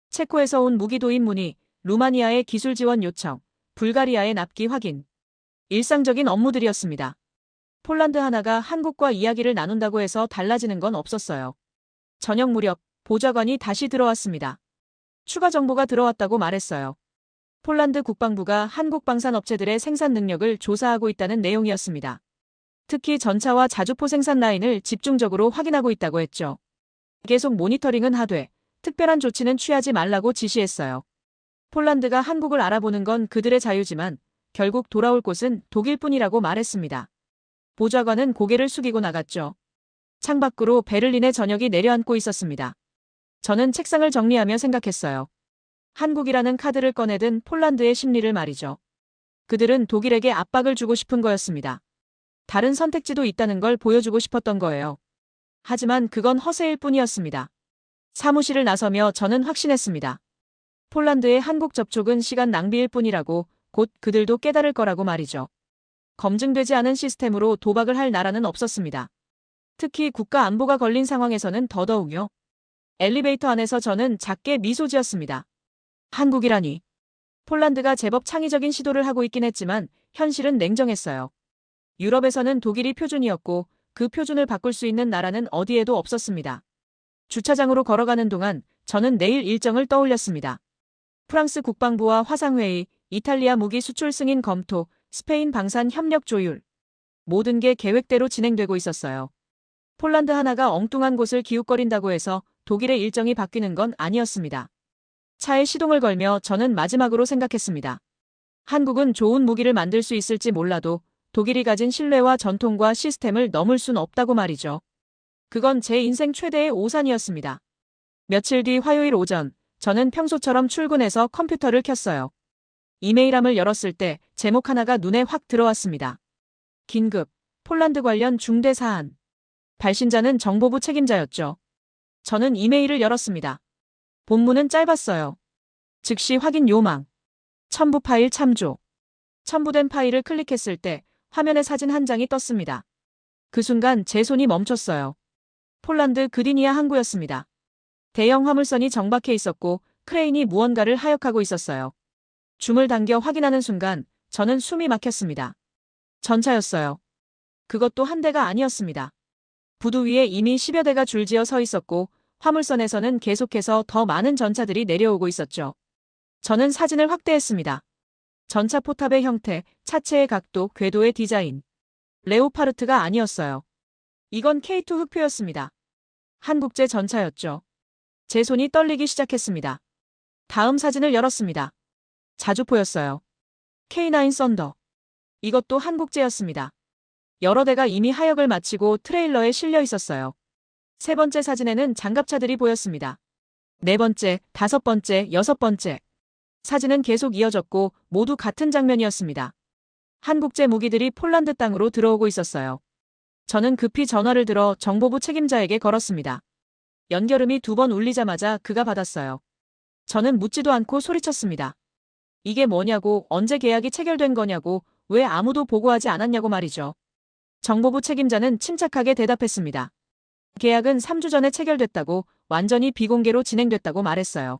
체코에서 온 무기 도입 문의, 루마니아의 기술 지원 요청, 불가리아의 납기 확인. 일상적인 업무들이었습니다. 폴란드 하나가 한국과 이야기를 나눈다고 해서 달라지는 건 없었어요. 저녁 무렵 보좌관이 다시 들어왔습니다. 추가 정보가 들어왔다고 말했어요. 폴란드 국방부가 한국 방산업체들의 생산 능력을 조사하고 있다는 내용이었습니다. 특히 전차와 자주포 생산 라인을 집중적으로 확인하고 있다고 했죠. 계속 모니터링은 하되 특별한 조치는 취하지 말라고 지시했어요. 폴란드가 한국을 알아보는 건 그들의 자유지만 결국 돌아올 곳은 독일뿐이라고 말했습니다. 보좌관은 고개를 숙이고 나갔죠. 창밖으로 베를린의 저녁이 내려앉고 있었습니다. 저는 책상을 정리하며 생각했어요. 한국이라는 카드를 꺼내든 폴란드의 심리를 말이죠. 그들은 독일에게 압박을 주고 싶은 거였습니다. 다른 선택지도 있다는 걸 보여주고 싶었던 거예요. 하지만 그건 허세일 뿐이었습니다. 사무실을 나서며 저는 확신했습니다. 폴란드의 한국 접촉은 시간 낭비일 뿐이라고 곧 그들도 깨달을 거라고 말이죠. 검증되지 않은 시스템으로 도박을 할 나라는 없었습니다. 특히 국가 안보가 걸린 상황에서는 더더욱요. 엘리베이터 안에서 저는 작게 미소 지었습니다. 한국이라니. 폴란드가 제법 창의적인 시도를 하고 있긴 했지만 현실은 냉정했어요. 유럽에서는 독일이 표준이었고 그 표준을 바꿀 수 있는 나라는 어디에도 없었습니다. 주차장으로 걸어가는 동안 저는 내일 일정을 떠올렸습니다. 프랑스 국방부와 화상회의, 이탈리아 무기 수출 승인 검토, 스페인 방산 협력 조율. 모든 게 계획대로 진행되고 있었어요. 폴란드 하나가 엉뚱한 곳을 기웃거린다고 해서 독일의 일정이 바뀌는 건 아니었습니다. 차에 시동을 걸며 저는 마지막으로 생각했습니다. 한국은 좋은 무기를 만들 수 있을지 몰라도 독일이 가진 신뢰와 전통과 시스템을 넘을 순 없다고 말이죠. 그건 제 인생 최대의 오산이었습니다. 며칠 뒤 화요일 오전, 저는 평소처럼 출근해서 컴퓨터를 켰어요. 이메일함을 열었을 때 제목 하나가 눈에 확 들어왔습니다. 긴급, 폴란드 관련 중대 사안. 발신자는 정보부 책임자였죠. 저는 이메일을 열었습니다. 본문은 짧았어요. 즉시 확인 요망. 첨부 파일 참조. 첨부된 파일을 클릭했을 때 화면에 사진 한 장이 떴습니다. 그 순간 제 손이 멈췄어요. 폴란드 그디니아 항구였습니다. 대형 화물선이 정박해 있었고 크레인이 무언가를 하역하고 있었어요. 줌을 당겨 확인하는 순간 저는 숨이 막혔습니다. 전차였어요. 그것도 한 대가 아니었습니다. 부두 위에 이미 10여 대가 줄지어 서 있었고 화물선에서는 계속해서 더 많은 전차들이 내려오고 있었죠. 저는 사진을 확대했습니다. 전차 포탑의 형태, 차체의 각도, 궤도의 디자인. 레오파르트가 아니었어요. 이건 K2 흑표였습니다. 한국제 전차였죠. 제 손이 떨리기 시작했습니다. 다음 사진을 열었습니다. 자주포였어요. K9 썬더. 이것도 한국제였습니다. 여러 대가 이미 하역을 마치고 트레일러에 실려 있었어요. 세 번째 사진에는 장갑차들이 보였습니다. 네 번째, 다섯 번째, 여섯 번째. 사진은 계속 이어졌고 모두 같은 장면이었습니다. 한국제 무기들이 폴란드 땅으로 들어오고 있었어요. 저는 급히 전화를 들어 정보부 책임자에게 걸었습니다. 연결음이 2번 울리자마자 그가 받았어요. 저는 묻지도 않고 소리쳤습니다. 이게 뭐냐고, 언제 계약이 체결된 거냐고, 왜 아무도 보고하지 않았냐고 말이죠. 정보부 책임자는 침착하게 대답했습니다. 계약은 3주 전에 체결됐다고, 완전히 비공개로 진행됐다고 말했어요.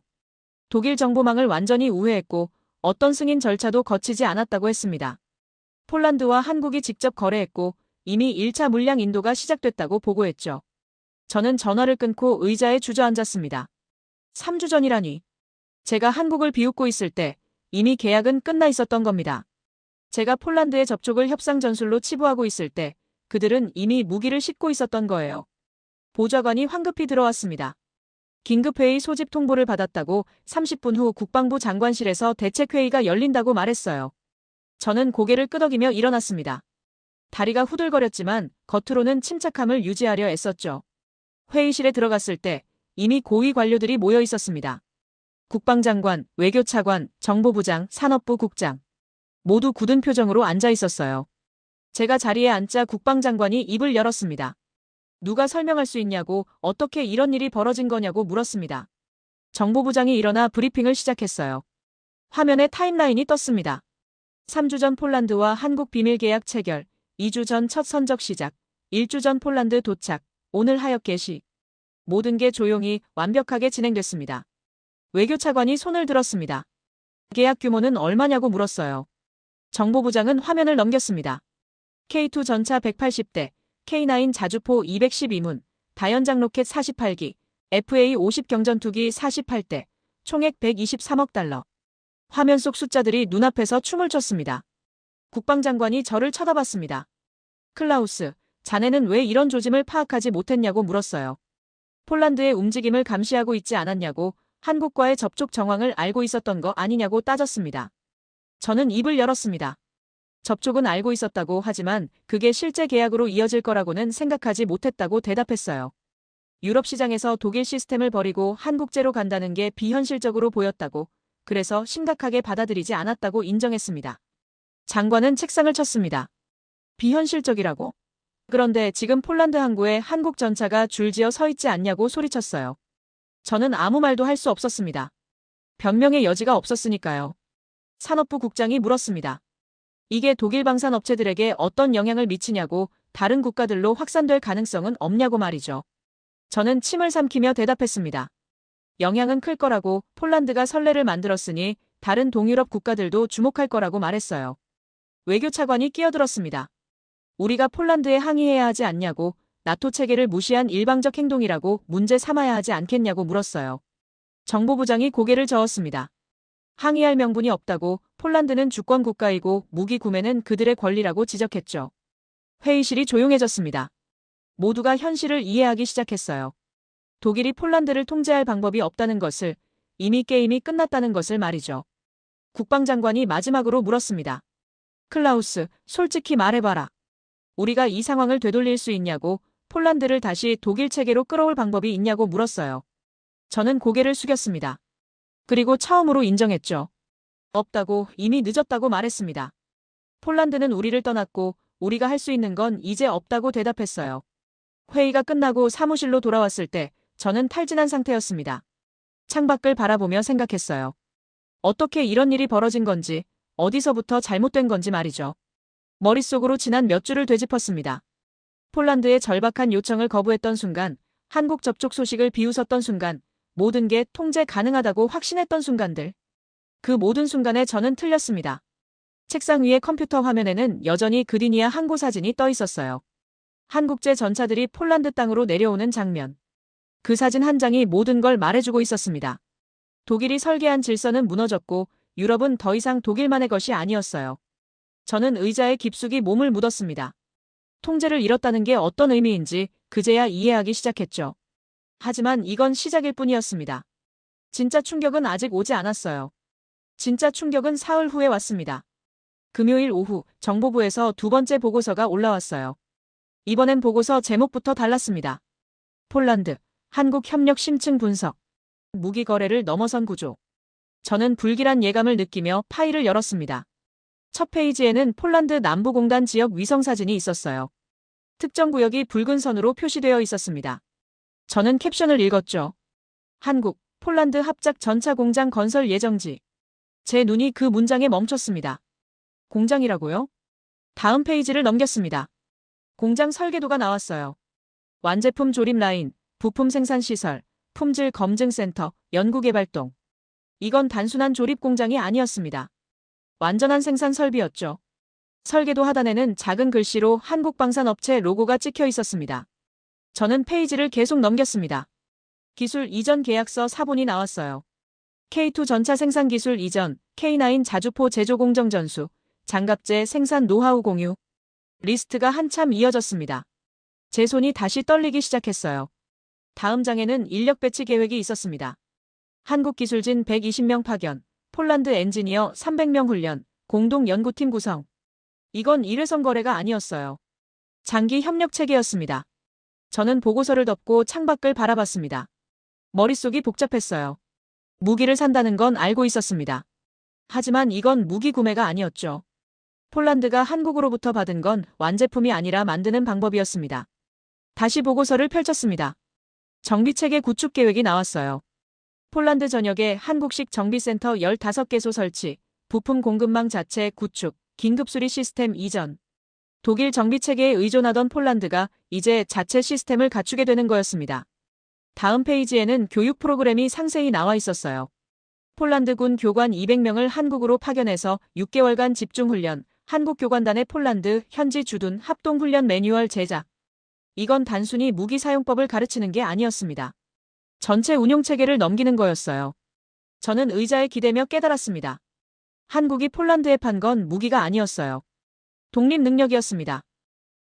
독일 정보망을 완전히 우회했고 어떤 승인 절차도 거치지 않았다고 했습니다. 폴란드와 한국이 직접 거래했고 이미 1차 물량 인도가 시작됐다고 보고했죠. 저는 전화를 끊고 의자에 주저앉았습니다. 3주 전이라니. 제가 한국을 비웃고 있을 때 이미 계약은 끝나 있었던 겁니다. 제가 폴란드의 접촉을 협상 전술로 치부하고 있을 때 그들은 이미 무기를 싣고 있었던 거예요. 보좌관이 황급히 들어왔습니다. 긴급회의 소집 통보를 받았다고 30분 후 국방부 장관실에서 대책회의가 열린다고 말했어요. 저는 고개를 끄덕이며 일어났습니다. 다리가 후들거렸지만 겉으로는 침착함을 유지하려 애썼죠. 회의실에 들어갔을 때 이미 고위 관료들이 모여 있었습니다. 국방장관, 외교차관, 정보부장, 산업부 국장. 모두 굳은 표정으로 앉아 있었어요. 제가 자리에 앉자 국방장관이 입을 열었습니다. 누가 설명할 수 있냐고, 어떻게 이런 일이 벌어진 거냐고 물었습니다. 정보부장이 일어나 브리핑을 시작했어요. 화면에 타임라인이 떴습니다. 3주 전 폴란드와 한국 비밀계약 체결, 2주 전 첫 선적 시작, 1주 전 폴란드 도착, 오늘 하역 개시. 모든 게 조용히 완벽하게 진행됐습니다. 외교차관이 손을 들었습니다. 계약 규모는 얼마냐고 물었어요. 정보부장은 화면을 넘겼습니다. K2 전차 180대, K9 자주포 212문, 다연장 로켓 48기, FA-50 경전투기 48대, 총액 123억 달러. 화면 속 숫자들이 눈앞에서 춤을 췄습니다. 국방장관이 저를 쳐다봤습니다. 클라우스, 자네는 왜 이런 조짐을 파악하지 못했냐고 물었어요. 폴란드의 움직임을 감시하고 있지 않았냐고, 한국과의 접촉 정황을 알고 있었던 거 아니냐고 따졌습니다. 저는 입을 열었습니다. 접촉은 알고 있었다고 하지만 그게 실제 계약으로 이어질 거라고는 생각하지 못했다고 대답했어요. 유럽 시장에서 독일 시스템을 버리고 한국제로 간다는 게 비현실적으로 보였다고, 그래서 심각하게 받아들이지 않았다고 인정했습니다. 장관은 책상을 쳤습니다. 비현실적이라고? 그런데 지금 폴란드 항구에 한국 전차가 줄지어 서 있지 않냐고 소리쳤어요. 저는 아무 말도 할 수 없었습니다. 변명의 여지가 없었으니까요. 산업부 국장이 물었습니다. 이게 독일 방산 업체들에게 어떤 영향을 미치냐고, 다른 국가들로 확산될 가능성은 없냐고 말이죠. 저는 침을 삼키며 대답했습니다. 영향은 클 거라고, 폴란드가 선례를 만들었으니 다른 동유럽 국가들도 주목할 거라고 말했어요. 외교차관이 끼어들었습니다. 우리가 폴란드에 항의해야 하지 않냐고, 나토 체계를 무시한 일방적 행동이라고 문제 삼아야 하지 않겠냐고 물었어요. 정보부장이 고개를 저었습니다. 항의할 명분이 없다고, 폴란드는 주권 국가이고 무기 구매는 그들의 권리라고 지적했죠. 회의실이 조용해졌습니다. 모두가 현실을 이해하기 시작했어요. 독일이 폴란드를 통제할 방법이 없다는 것을, 이미 게임이 끝났다는 것을 말이죠. 국방장관이 마지막으로 물었습니다. 클라우스, 솔직히 말해봐라. 우리가 이 상황을 되돌릴 수 있냐고, 폴란드를 다시 독일 체계로 끌어올 방법이 있냐고 물었어요. 저는 고개를 숙였습니다. 그리고 처음으로 인정했죠. 없다고, 이미 늦었다고 말했습니다. 폴란드는 우리를 떠났고 우리가 할 수 있는 건 이제 없다고 대답했어요. 회의가 끝나고 사무실로 돌아왔을 때 저는 탈진한 상태였습니다. 창밖을 바라보며 생각했어요. 어떻게 이런 일이 벌어진 건지, 어디서부터 잘못된 건지 말이죠. 머릿속으로 지난 몇 주를 되짚었습니다. 폴란드의 절박한 요청을 거부했던 순간, 한국 접촉 소식을 비웃었던 순간, 모든 게 통제 가능하다고 확신했던 순간들. 그 모든 순간에 저는 틀렸습니다. 책상 위의 컴퓨터 화면에는 여전히 그리니아 항구 사진이 떠 있었어요. 한국제 전차들이 폴란드 땅으로 내려오는 장면. 그 사진 한 장이 모든 걸 말해주고 있었습니다. 독일이 설계한 질서는 무너졌고 유럽은 더 이상 독일만의 것이 아니었어요. 저는 의자에 깊숙이 몸을 묻었습니다. 통제를 잃었다는 게 어떤 의미인지 그제야 이해하기 시작했죠. 하지만 이건 시작일 뿐이었습니다. 진짜 충격은 아직 오지 않았어요. 진짜 충격은 사흘 후에 왔습니다. 금요일 오후 정보부에서 두 번째 보고서가 올라왔어요. 이번엔 보고서 제목부터 달랐습니다. 폴란드, 한국 협력 심층 분석. 무기 거래를 넘어선 구조. 저는 불길한 예감을 느끼며 파일을 열었습니다. 첫 페이지에는 폴란드 남부공단 지역 위성사진이 있었어요. 특정 구역이 붉은 선으로 표시되어 있었습니다. 저는 캡션을 읽었죠. 한국, 폴란드 합작 전차 공장 건설 예정지. 제 눈이 그 문장에 멈췄습니다. 공장이라고요? 다음 페이지를 넘겼습니다. 공장 설계도가 나왔어요. 완제품 조립 라인, 부품 생산 시설, 품질 검증 센터, 연구개발동. 이건 단순한 조립 공장이 아니었습니다. 완전한 생산 설비였죠. 설계도 하단에는 작은 글씨로 한국방산업체 로고가 찍혀 있었습니다. 저는 페이지를 계속 넘겼습니다. 기술 이전 계약서 사본이 나왔어요. K2 전차 생산 기술 이전, K9 자주포 제조 공정 전수, 장갑제 생산 노하우 공유. 리스트가 한참 이어졌습니다. 제 손이 다시 떨리기 시작했어요. 다음 장에는 인력 배치 계획이 있었습니다. 한국 기술진 120명 파견, 폴란드 엔지니어 300명 훈련, 공동 연구팀 구성. 이건 일회성 거래가 아니었어요. 장기 협력 체계였습니다. 저는 보고서를 덮고 창밖을 바라봤습니다. 머릿속이 복잡했어요. 무기를 산다는 건 알고 있었습니다. 하지만 이건 무기 구매가 아니었죠. 폴란드가 한국으로부터 받은 건 완제품이 아니라 만드는 방법이었습니다. 다시 보고서를 펼쳤습니다. 정비체계 구축 계획이 나왔어요. 폴란드 전역에 한국식 정비센터 15개소 설치, 부품 공급망 자체 구축, 긴급수리 시스템 이전. 독일 정비체계에 의존하던 폴란드가 이제 자체 시스템을 갖추게 되는 거였습니다. 다음 페이지에는 교육 프로그램이 상세히 나와 있었어요. 폴란드군 교관 200명을 한국으로 파견해서 6개월간 집중훈련, 한국 교관단의 폴란드 현지 주둔 합동훈련 매뉴얼 제작. 이건 단순히 무기 사용법을 가르치는 게 아니었습니다. 전체 운용체계를 넘기는 거였어요. 저는 의자에 기대며 깨달았습니다. 한국이 폴란드에 판 건 무기가 아니었어요. 독립 능력이었습니다.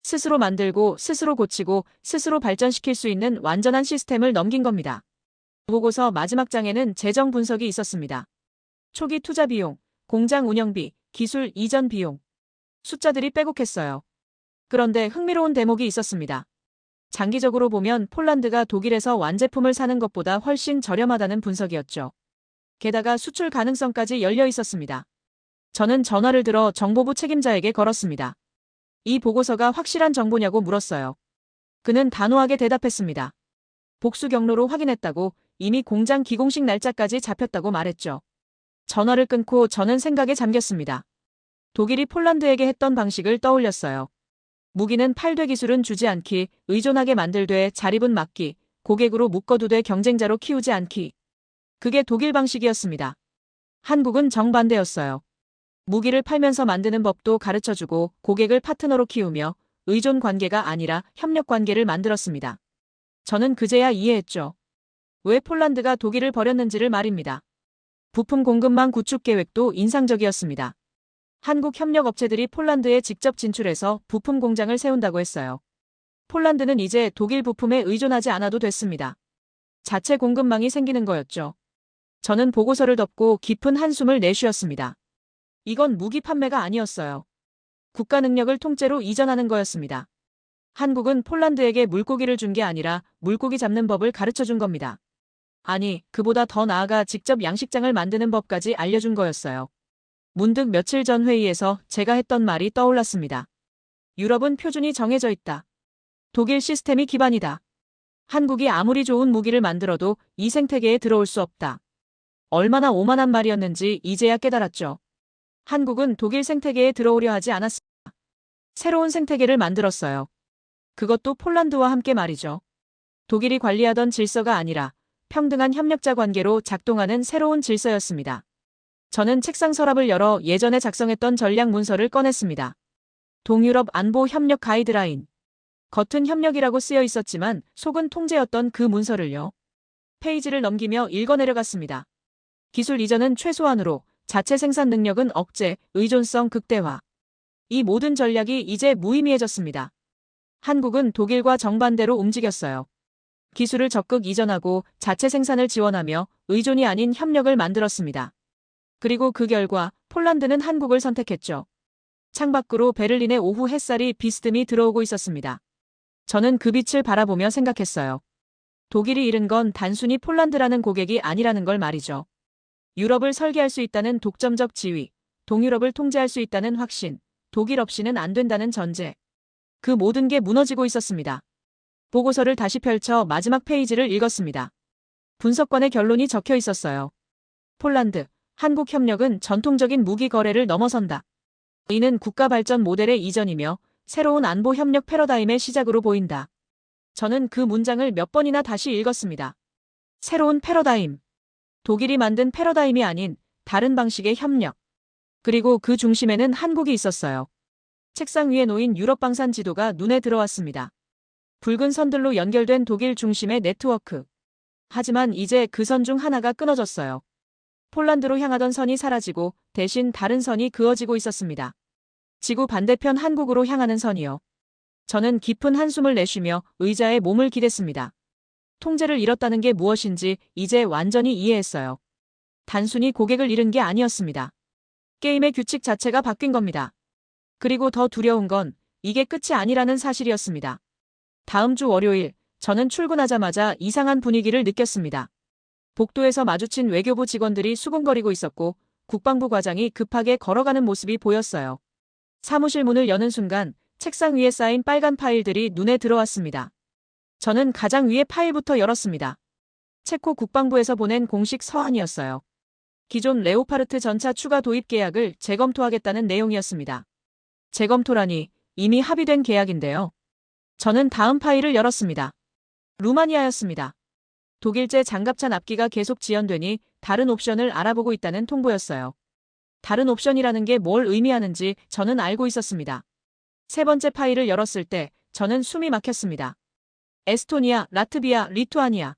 스스로 만들고 스스로 고치고 스스로 발전시킬 수 있는 완전한 시스템을 넘긴 겁니다. 보고서 마지막 장에는 재정 분석이 있었습니다. 초기 투자 비용, 공장 운영비, 기술 이전 비용. 숫자들이 빼곡했어요. 그런데 흥미로운 대목이 있었습니다. 장기적으로 보면 폴란드가 독일에서 완제품을 사는 것보다 훨씬 저렴하다는 분석이었죠. 게다가 수출 가능성까지 열려 있었습니다. 저는 전화를 들어 정보부 책임자에게 걸었습니다. 이 보고서가 확실한 정보냐고 물었어요. 그는 단호하게 대답했습니다. 복수 경로로 확인했다고, 이미 공장 기공식 날짜까지 잡혔다고 말했죠. 전화를 끊고 저는 생각에 잠겼습니다. 독일이 폴란드에게 했던 방식을 떠올렸어요. 무기는 팔되 기술은 주지 않기, 의존하게 만들되 자립은 맡기, 고객으로 묶어두되 경쟁자로 키우지 않기. 그게 독일 방식이었습니다. 한국은 정반대였어요. 무기를 팔면서 만드는 법도 가르쳐주고 고객을 파트너로 키우며 의존 관계가 아니라 협력 관계를 만들었습니다. 저는 그제야 이해했죠. 왜 폴란드가 독일을 버렸는지를 말입니다. 부품 공급망 구축 계획도 인상적이었습니다. 한국 협력 업체들이 폴란드에 직접 진출해서 부품 공장을 세운다고 했어요. 폴란드는 이제 독일 부품에 의존하지 않아도 됐습니다. 자체 공급망이 생기는 거였죠. 저는 보고서를 덮고 깊은 한숨을 내쉬었습니다. 이건 무기 판매가 아니었어요. 국가 능력을 통째로 이전하는 거였습니다. 한국은 폴란드에게 물고기를 준 게 아니라 물고기 잡는 법을 가르쳐 준 겁니다. 아니, 그보다 더 나아가 직접 양식장을 만드는 법까지 알려준 거였어요. 문득 며칠 전 회의에서 제가 했던 말이 떠올랐습니다. 유럽은 표준이 정해져 있다. 독일 시스템이 기반이다. 한국이 아무리 좋은 무기를 만들어도 이 생태계에 들어올 수 없다. 얼마나 오만한 말이었는지 이제야 깨달았죠. 한국은 독일 생태계에 들어오려 하지 않았습니다. 새로운 생태계를 만들었어요. 그것도 폴란드와 함께 말이죠. 독일이 관리하던 질서가 아니라 평등한 협력자 관계로 작동하는 새로운 질서였습니다. 저는 책상 서랍을 열어 예전에 작성했던 전략 문서를 꺼냈습니다. 동유럽 안보 협력 가이드라인. 겉은 협력이라고 쓰여 있었지만 속은 통제였던 그 문서를요. 페이지를 넘기며 읽어내려갔습니다. 기술 이전은 최소한으로, 자체 생산 능력은 억제, 의존성 극대화. 이 모든 전략이 이제 무의미해졌습니다. 한국은 독일과 정반대로 움직였어요. 기술을 적극 이전하고 자체 생산을 지원하며 의존이 아닌 협력을 만들었습니다. 그리고 그 결과 폴란드는 한국을 선택했죠. 창밖으로 베를린의 오후 햇살이 비스듬히 들어오고 있었습니다. 저는 그 빛을 바라보며 생각했어요. 독일이 잃은 건 단순히 폴란드라는 고객이 아니라는 걸 말이죠. 유럽을 설계할 수 있다는 독점적 지위, 동유럽을 통제할 수 있다는 확신, 독일 없이는 안 된다는 전제. 그 모든 게 무너지고 있었습니다. 보고서를 다시 펼쳐 마지막 페이지를 읽었습니다. 분석관의 결론이 적혀 있었어요. 폴란드, 한국 협력은 전통적인 무기 거래를 넘어선다. 이는 국가 발전 모델의 이전이며 새로운 안보 협력 패러다임의 시작으로 보인다. 저는 그 문장을 몇 번이나 다시 읽었습니다. 새로운 패러다임. 독일이 만든 패러다임이 아닌 다른 방식의 협력. 그리고 그 중심에는 한국이 있었어요. 책상 위에 놓인 유럽 방산 지도가 눈에 들어왔습니다. 붉은 선들로 연결된 독일 중심의 네트워크. 하지만 이제 그 선 중 하나가 끊어졌어요. 폴란드로 향하던 선이 사라지고 대신 다른 선이 그어지고 있었습니다. 지구 반대편 한국으로 향하는 선이요. 저는 깊은 한숨을 내쉬며 의자에 몸을 기댔습니다. 통제를 잃었다는 게 무엇인지 이제 완전히 이해했어요. 단순히 고객을 잃은 게 아니었습니다. 게임의 규칙 자체가 바뀐 겁니다. 그리고 더 두려운 건 이게 끝이 아니라는 사실이었습니다. 다음 주 월요일, 저는 출근하자마자 이상한 분위기를 느꼈습니다. 복도에서 마주친 외교부 직원들이 수군거리고 있었고 국방부 과장이 급하게 걸어가는 모습이 보였어요. 사무실 문을 여는 순간 책상 위에 쌓인 빨간 파일들이 눈에 들어왔습니다. 저는 가장 위의 파일부터 열었습니다. 체코 국방부에서 보낸 공식 서한이었어요. 기존 레오파르트 전차 추가 도입 계약을 재검토하겠다는 내용이었습니다. 재검토라니 이미 합의된 계약인데요. 저는 다음 파일을 열었습니다. 루마니아였습니다. 독일제 장갑차 납기가 계속 지연되니 다른 옵션을 알아보고 있다는 통보였어요. 다른 옵션이라는 게 뭘 의미하는지 저는 알고 있었습니다. 세 번째 파일을 열었을 때 저는 숨이 막혔습니다. 에스토니아, 라트비아, 리투아니아.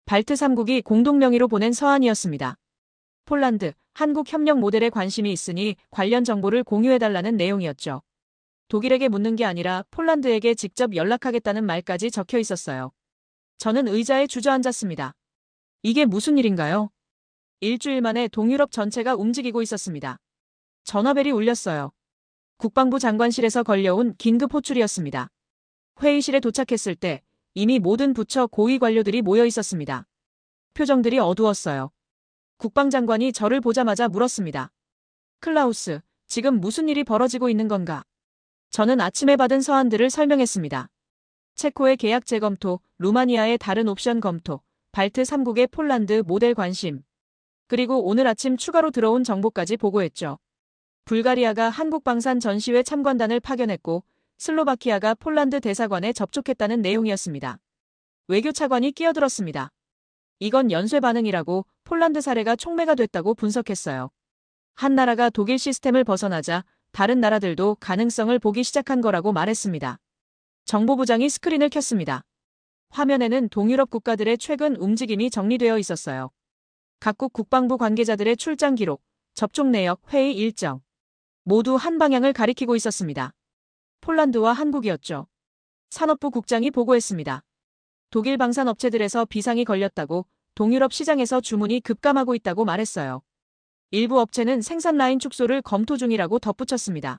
발트 3국이 공동 명의로 보낸 서한이었습니다. 폴란드, 한국 협력 모델에 관심이 있으니 관련 정보를 공유해달라는 내용이었죠. 독일에게 묻는 게 아니라 폴란드에게 직접 연락하겠다는 말까지 적혀 있었어요. 저는 의자에 주저앉았습니다. 이게 무슨 일인가요? 일주일 만에 동유럽 전체가 움직이고 있었습니다. 전화벨이 울렸어요. 국방부 장관실에서 걸려온 긴급 호출이었습니다. 회의실에 도착했을 때 이미 모든 부처 고위 관료들이 모여 있었습니다. 표정들이 어두웠어요. 국방장관이 저를 보자마자 물었습니다. 클라우스, 지금 무슨 일이 벌어지고 있는 건가? 저는 아침에 받은 서한들을 설명했습니다. 체코의 계약 재검토, 루마니아의 다른 옵션 검토, 발트 3국의 폴란드 모델 관심. 그리고 오늘 아침 추가로 들어온 정보까지 보고했죠. 불가리아가 한국 방산 전시회 참관단을 파견했고 슬로바키아가 폴란드 대사관에 접촉했다는 내용이었습니다. 외교차관이 끼어들었습니다. 이건 연쇄 반응이라고 폴란드 사례가 촉매가 됐다고 분석했어요. 한 나라가 독일 시스템을 벗어나자 다른 나라들도 가능성을 보기 시작한 거라고 말했습니다. 정보부장이 스크린을 켰습니다. 화면에는 동유럽 국가들의 최근 움직임이 정리되어 있었어요. 각국 국방부 관계자들의 출장 기록, 접촉 내역, 회의 일정. 모두 한 방향을 가리키고 있었습니다. 폴란드와 한국이었죠. 산업부 국장이 보고했습니다. 독일 방산업체들에서 비상이 걸렸다고 동유럽 시장에서 주문이 급감하고 있다고 말했어요. 일부 업체는 생산 라인 축소를 검토 중이라고 덧붙였습니다.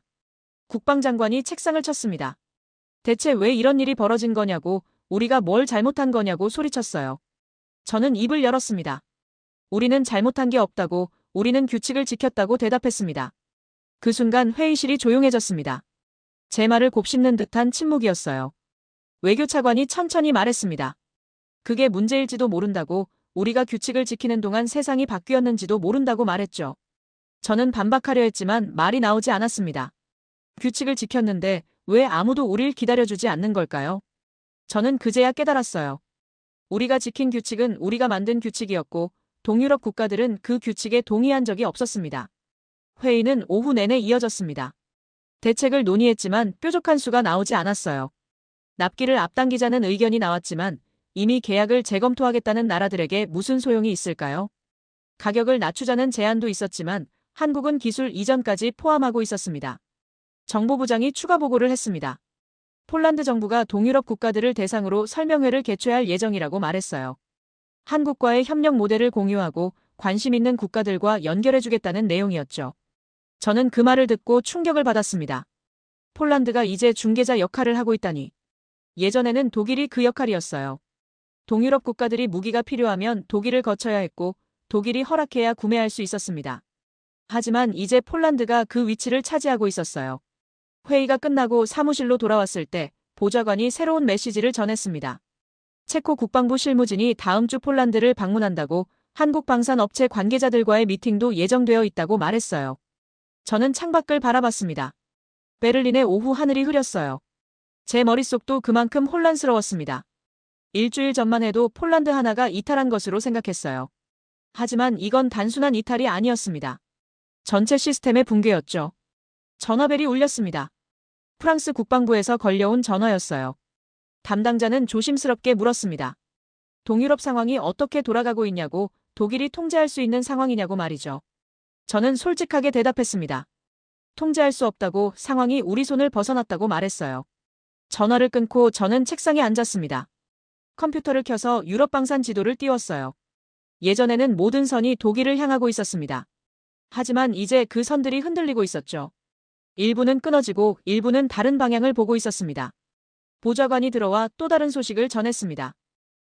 국방장관이 책상을 쳤습니다. 대체 왜 이런 일이 벌어진 거냐고, 우리가 뭘 잘못한 거냐고 소리쳤어요. 저는 입을 열었습니다. 우리는 잘못한 게 없다고, 우리는 규칙을 지켰다고 대답했습니다. 그 순간 회의실이 조용해졌습니다. 제 말을 곱씹는 듯한 침묵이었어요. 외교차관이 천천히 말했습니다. 그게 문제일지도 모른다고, 우리가 규칙을 지키는 동안 세상이 바뀌었는지도 모른다고 말했죠. 저는 반박하려 했지만 말이 나오지 않았습니다. 규칙을 지켰는데 왜 아무도 우릴 기다려주지 않는 걸까요? 저는 그제야 깨달았어요. 우리가 지킨 규칙은 우리가 만든 규칙이었고 동유럽 국가들은 그 규칙에 동의한 적이 없었습니다. 회의는 오후 내내 이어졌습니다. 대책을 논의했지만 뾰족한 수가 나오지 않았어요. 납기를 앞당기자는 의견이 나왔지만 이미 계약을 재검토하겠다는 나라들에게 무슨 소용이 있을까요? 가격을 낮추자는 제안도 있었지만 한국은 기술 이전까지 포함하고 있었습니다. 정보부장이 추가 보고를 했습니다. 폴란드 정부가 동유럽 국가들을 대상으로 설명회를 개최할 예정이라고 말했어요. 한국과의 협력 모델을 공유하고 관심 있는 국가들과 연결해주겠다는 내용이었죠. 저는 그 말을 듣고 충격을 받았습니다. 폴란드가 이제 중개자 역할을 하고 있다니. 예전에는 독일이 그 역할이었어요. 동유럽 국가들이 무기가 필요하면 독일을 거쳐야 했고 독일이 허락해야 구매할 수 있었습니다. 하지만 이제 폴란드가 그 위치를 차지하고 있었어요. 회의가 끝나고 사무실로 돌아왔을 때 보좌관이 새로운 메시지를 전했습니다. 체코 국방부 실무진이 다음 주 폴란드를 방문한다고 한국 방산업체 관계자들과의 미팅도 예정되어 있다고 말했어요. 저는 창밖을 바라봤습니다. 베를린의 오후 하늘이 흐렸어요. 제 머릿속도 그만큼 혼란스러웠습니다. 일주일 전만 해도 폴란드 하나가 이탈한 것으로 생각했어요. 하지만 이건 단순한 이탈이 아니었습니다. 전체 시스템의 붕괴였죠. 전화벨이 울렸습니다. 프랑스 국방부에서 걸려온 전화였어요. 담당자는 조심스럽게 물었습니다. 동유럽 상황이 어떻게 돌아가고 있냐고, 독일이 통제할 수 있는 상황이냐고 말이죠. 저는 솔직하게 대답했습니다. 통제할 수 없다고, 상황이 우리 손을 벗어났다고 말했어요. 전화를 끊고 저는 책상에 앉았습니다. 컴퓨터를 켜서 유럽 방산 지도를 띄웠어요. 예전에는 모든 선이 독일을 향하고 있었습니다. 하지만 이제 그 선들이 흔들리고 있었죠. 일부는 끊어지고 일부는 다른 방향을 보고 있었습니다. 보좌관이 들어와 또 다른 소식을 전했습니다.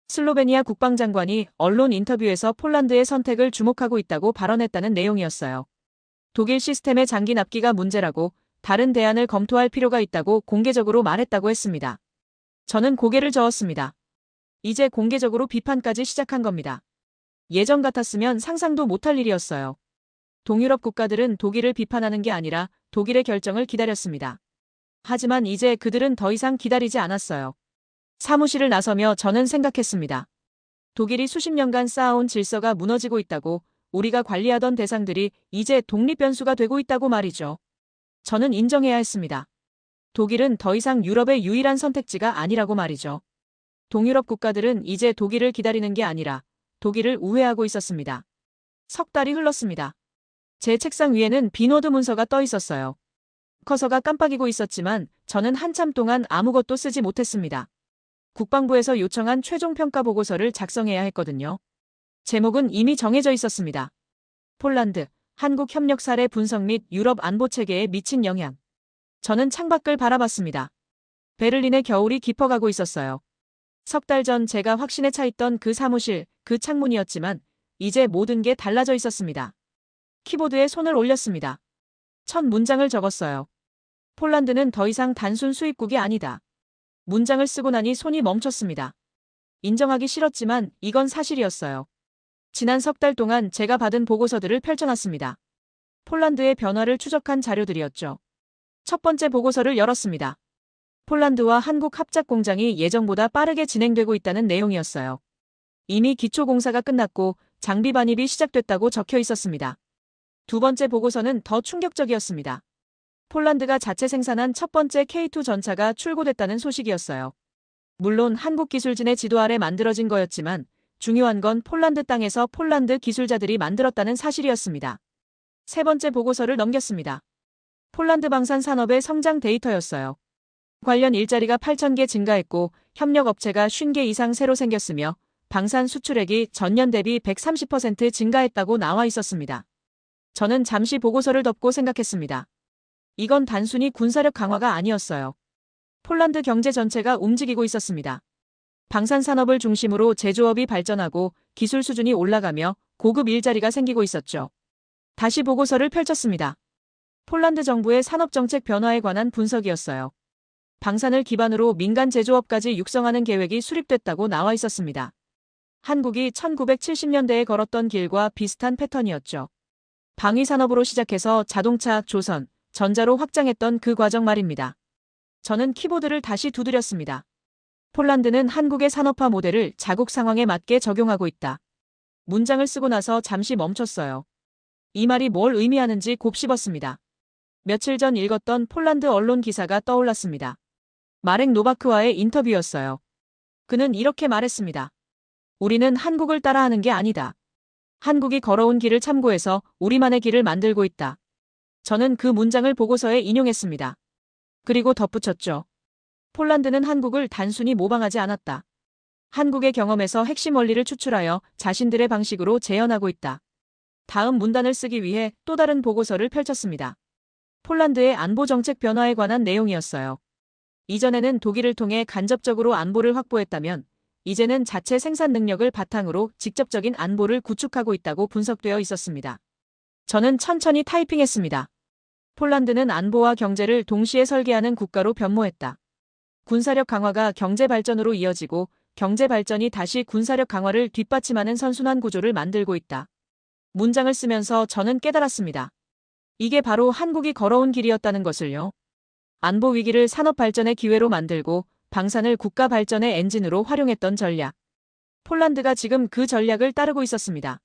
슬로베니아 국방장관이 언론 인터뷰에서 폴란드의 선택을 주목하고 있다고 발언했다는 내용이었어요. 독일 시스템의 장기 납기가 문제라고 다른 대안을 검토할 필요가 있다고 공개적으로 말했다고 했습니다. 저는 고개를 저었습니다. 이제 공개적으로 비판까지 시작한 겁니다. 예전 같았으면 상상도 못할 일이었어요. 동유럽 국가들은 독일을 비판하는 게 아니라 독일의 결정을 기다렸습니다. 하지만 이제 그들은 더 이상 기다리지 않았어요. 사무실을 나서며 저는 생각했습니다. 독일이 수십 년간 쌓아온 질서가 무너지고 있다고, 우리가 관리하던 대상들이 이제 독립 변수가 되고 있다고 말이죠. 저는 인정해야 했습니다. 독일은 더 이상 유럽의 유일한 선택지가 아니라고 말이죠. 동유럽 국가들은 이제 독일을 기다리는 게 아니라 독일을 우회하고 있었습니다. 석 달이 흘렀습니다. 제 책상 위에는 빈워드 문서가 떠 있었어요. 커서가 깜빡이고 있었지만 저는 한참 동안 아무것도 쓰지 못했습니다. 국방부에서 요청한 최종 평가 보고서를 작성해야 했거든요. 제목은 이미 정해져 있었습니다. 폴란드, 한국 협력 사례 분석 및 유럽 안보 체계에 미친 영향. 저는 창밖을 바라봤습니다. 베를린의 겨울이 깊어가고 있었어요. 석 달 전 제가 확신에 차 있던 그 사무실, 그 창문이었지만 이제 모든 게 달라져 있었습니다. 키보드에 손을 올렸습니다. 첫 문장을 적었어요. 폴란드는 더 이상 단순 수입국이 아니다. 문장을 쓰고 나니 손이 멈췄습니다. 인정하기 싫었지만 이건 사실이었어요. 지난 석 달 동안 제가 받은 보고서들을 펼쳐놨습니다. 폴란드의 변화를 추적한 자료들이었죠. 첫 번째 보고서를 열었습니다. 폴란드와 한국 합작 공장이 예정보다 빠르게 진행되고 있다는 내용이었어요. 이미 기초 공사가 끝났고 장비 반입이 시작됐다고 적혀 있었습니다. 두 번째 보고서는 더 충격적이었습니다. 폴란드가 자체 생산한 첫 번째 K2 전차가 출고됐다는 소식이었어요. 물론 한국 기술진의 지도 아래 만들어진 거였지만 중요한 건 폴란드 땅에서 폴란드 기술자들이 만들었다는 사실이었습니다. 세 번째 보고서를 넘겼습니다. 폴란드 방산 산업의 성장 데이터였어요. 관련 일자리가 8,000개 증가했고 협력업체가 50개 이상 새로 생겼으며 방산 수출액이 전년 대비 130% 증가했다고 나와 있었습니다. 저는 잠시 보고서를 덮고 생각했습니다. 이건 단순히 군사력 강화가 아니었어요. 폴란드 경제 전체가 움직이고 있었습니다. 방산 산업을 중심으로 제조업이 발전하고 기술 수준이 올라가며 고급 일자리가 생기고 있었죠. 다시 보고서를 펼쳤습니다. 폴란드 정부의 산업정책 변화에 관한 분석이었어요. 방산을 기반으로 민간 제조업까지 육성하는 계획이 수립됐다고 나와 있었습니다. 한국이 1970년대에 걸었던 길과 비슷한 패턴이었죠. 방위산업으로 시작해서 자동차, 조선, 전자로 확장했던 그 과정 말입니다. 저는 키보드를 다시 두드렸습니다. 폴란드는 한국의 산업화 모델을 자국 상황에 맞게 적용하고 있다. 문장을 쓰고 나서 잠시 멈췄어요. 이 말이 뭘 의미하는지 곱씹었습니다. 며칠 전 읽었던 폴란드 언론 기사가 떠올랐습니다. 마렉 노바크와의 인터뷰였어요. 그는 이렇게 말했습니다. 우리는 한국을 따라하는 게 아니다. 한국이 걸어온 길을 참고해서 우리만의 길을 만들고 있다. 저는 그 문장을 보고서에 인용했습니다. 그리고 덧붙였죠. 폴란드는 한국을 단순히 모방하지 않았다. 한국의 경험에서 핵심 원리를 추출하여 자신들의 방식으로 재현하고 있다. 다음 문단을 쓰기 위해 또 다른 보고서를 펼쳤습니다. 폴란드의 안보 정책 변화에 관한 내용이었어요. 이전에는 독일을 통해 간접적으로 안보를 확보했다면 이제는 자체 생산 능력을 바탕으로 직접적인 안보를 구축하고 있다고 분석되어 있었습니다. 저는 천천히 타이핑했습니다. 폴란드는 안보와 경제를 동시에 설계하는 국가로 변모했다. 군사력 강화가 경제 발전으로 이어지고 경제 발전이 다시 군사력 강화를 뒷받침하는 선순환 구조를 만들고 있다. 문장을 쓰면서 저는 깨달았습니다. 이게 바로 한국이 걸어온 길이었다는 것을요. 안보 위기를 산업 발전의 기회로 만들고 방산을 국가 발전의 엔진으로 활용했던 전략. 폴란드가 지금 그 전략을 따르고 있었습니다.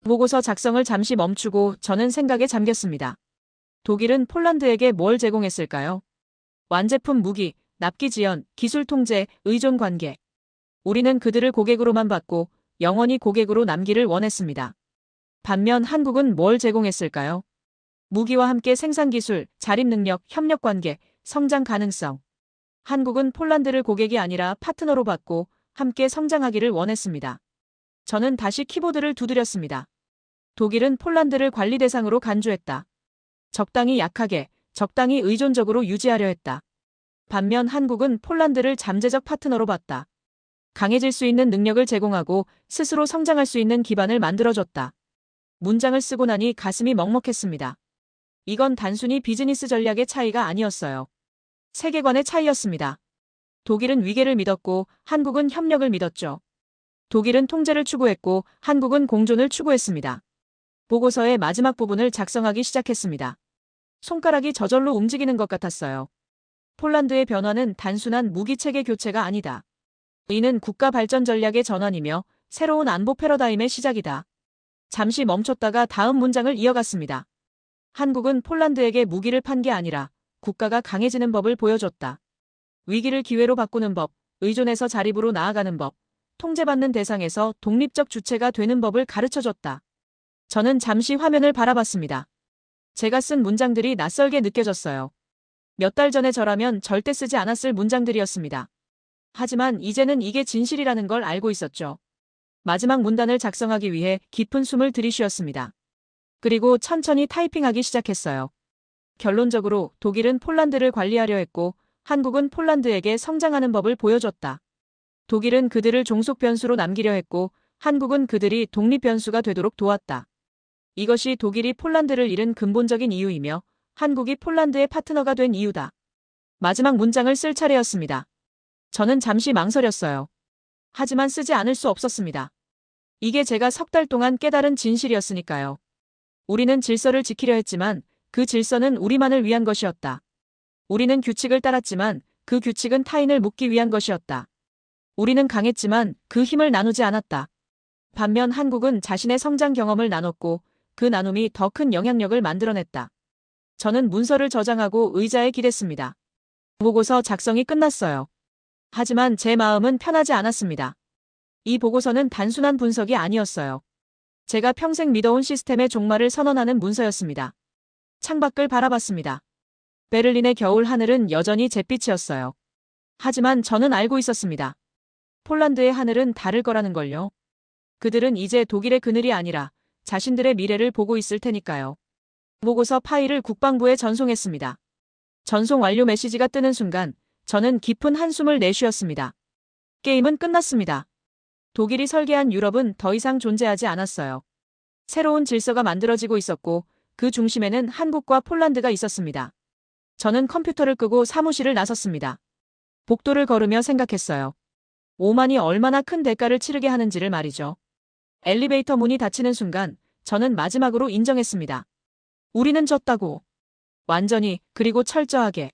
보고서 작성을 잠시 멈추고 저는 생각에 잠겼습니다. 독일은 폴란드에게 뭘 제공했을까요? 완제품 무기, 납기 지연, 기술 통제, 의존 관계. 우리는 그들을 고객으로만 받고 영원히 고객으로 남기를 원했습니다. 반면 한국은 뭘 제공했을까요? 무기와 함께 생산 기술, 자립 능력, 협력 관계, 성장 가능성. 한국은 폴란드를 고객이 아니라 파트너로 받고 함께 성장하기를 원했습니다. 저는 다시 키보드를 두드렸습니다. 독일은 폴란드를 관리 대상으로 간주했다. 적당히 약하게, 적당히 의존적으로 유지하려 했다. 반면 한국은 폴란드를 잠재적 파트너로 봤다. 강해질 수 있는 능력을 제공하고 스스로 성장할 수 있는 기반을 만들어줬다. 문장을 쓰고 나니 가슴이 먹먹했습니다. 이건 단순히 비즈니스 전략의 차이가 아니었어요. 세계관의 차이였습니다. 독일은 위계를 믿었고 한국은 협력을 믿었죠. 독일은 통제를 추구했고 한국은 공존을 추구했습니다. 보고서의 마지막 부분을 작성하기 시작했습니다. 손가락이 저절로 움직이는 것 같았어요. 폴란드의 변화는 단순한 무기체계 교체가 아니다. 이는 국가 발전 전략의 전환이며 새로운 안보 패러다임의 시작이다. 잠시 멈췄다가 다음 문장을 이어갔습니다. 한국은 폴란드에게 무기를 판 게 아니라 국가가 강해지는 법을 보여줬다. 위기를 기회로 바꾸는 법, 의존에서 자립으로 나아가는 법, 통제받는 대상에서 독립적 주체가 되는 법을 가르쳐줬다. 저는 잠시 화면을 바라봤습니다. 제가 쓴 문장들이 낯설게 느껴졌어요. 몇 달 전에 저라면 절대 쓰지 않았을 문장들이었습니다. 하지만 이제는 이게 진실이라는 걸 알고 있었죠. 마지막 문단을 작성하기 위해 깊은 숨을 들이쉬었습니다. 그리고 천천히 타이핑하기 시작했어요. 결론적으로 독일은 폴란드를 관리하려 했고 한국은 폴란드에게 성장하는 법을 보여줬다. 독일은 그들을 종속 변수로 남기려 했고 한국은 그들이 독립 변수가 되도록 도왔다. 이것이 독일이 폴란드를 잃은 근본적인 이유이며 한국이 폴란드의 파트너가 된 이유다. 마지막 문장을 쓸 차례였습니다. 저는 잠시 망설였어요. 하지만 쓰지 않을 수 없었습니다. 이게 제가 석 달 동안 깨달은 진실이었으니까요. 우리는 질서를 지키려 했지만 그 질서는 우리만을 위한 것이었다. 우리는 규칙을 따랐지만 그 규칙은 타인을 묶기 위한 것이었다. 우리는 강했지만 그 힘을 나누지 않았다. 반면 한국은 자신의 성장 경험을 나눴고 그 나눔이 더 큰 영향력을 만들어냈다. 저는 문서를 저장하고 의자에 기댔습니다. 보고서 작성이 끝났어요. 하지만 제 마음은 편하지 않았습니다. 이 보고서는 단순한 분석이 아니었어요. 제가 평생 믿어온 시스템의 종말을 선언하는 문서였습니다. 창밖을 바라봤습니다. 베를린의 겨울 하늘은 여전히 잿빛이었어요. 하지만 저는 알고 있었습니다. 폴란드의 하늘은 다를 거라는 걸요. 그들은 이제 독일의 그늘이 아니라 자신들의 미래를 보고 있을 테니까요. 보고서 파일을 국방부에 전송했습니다. 전송 완료 메시지가 뜨는 순간 저는 깊은 한숨을 내쉬었습니다. 게임은 끝났습니다. 독일이 설계한 유럽은 더 이상 존재하지 않았어요. 새로운 질서가 만들어지고 있었고 그 중심에는 한국과 폴란드가 있었습니다. 저는 컴퓨터를 끄고 사무실을 나섰습니다. 복도를 걸으며 생각했어요. 오만이 얼마나 큰 대가를 치르게 하는지를 말이죠. 엘리베이터 문이 닫히는 순간 저는 마지막으로 인정했습니다. 우리는 졌다고. 완전히, 그리고 철저하게.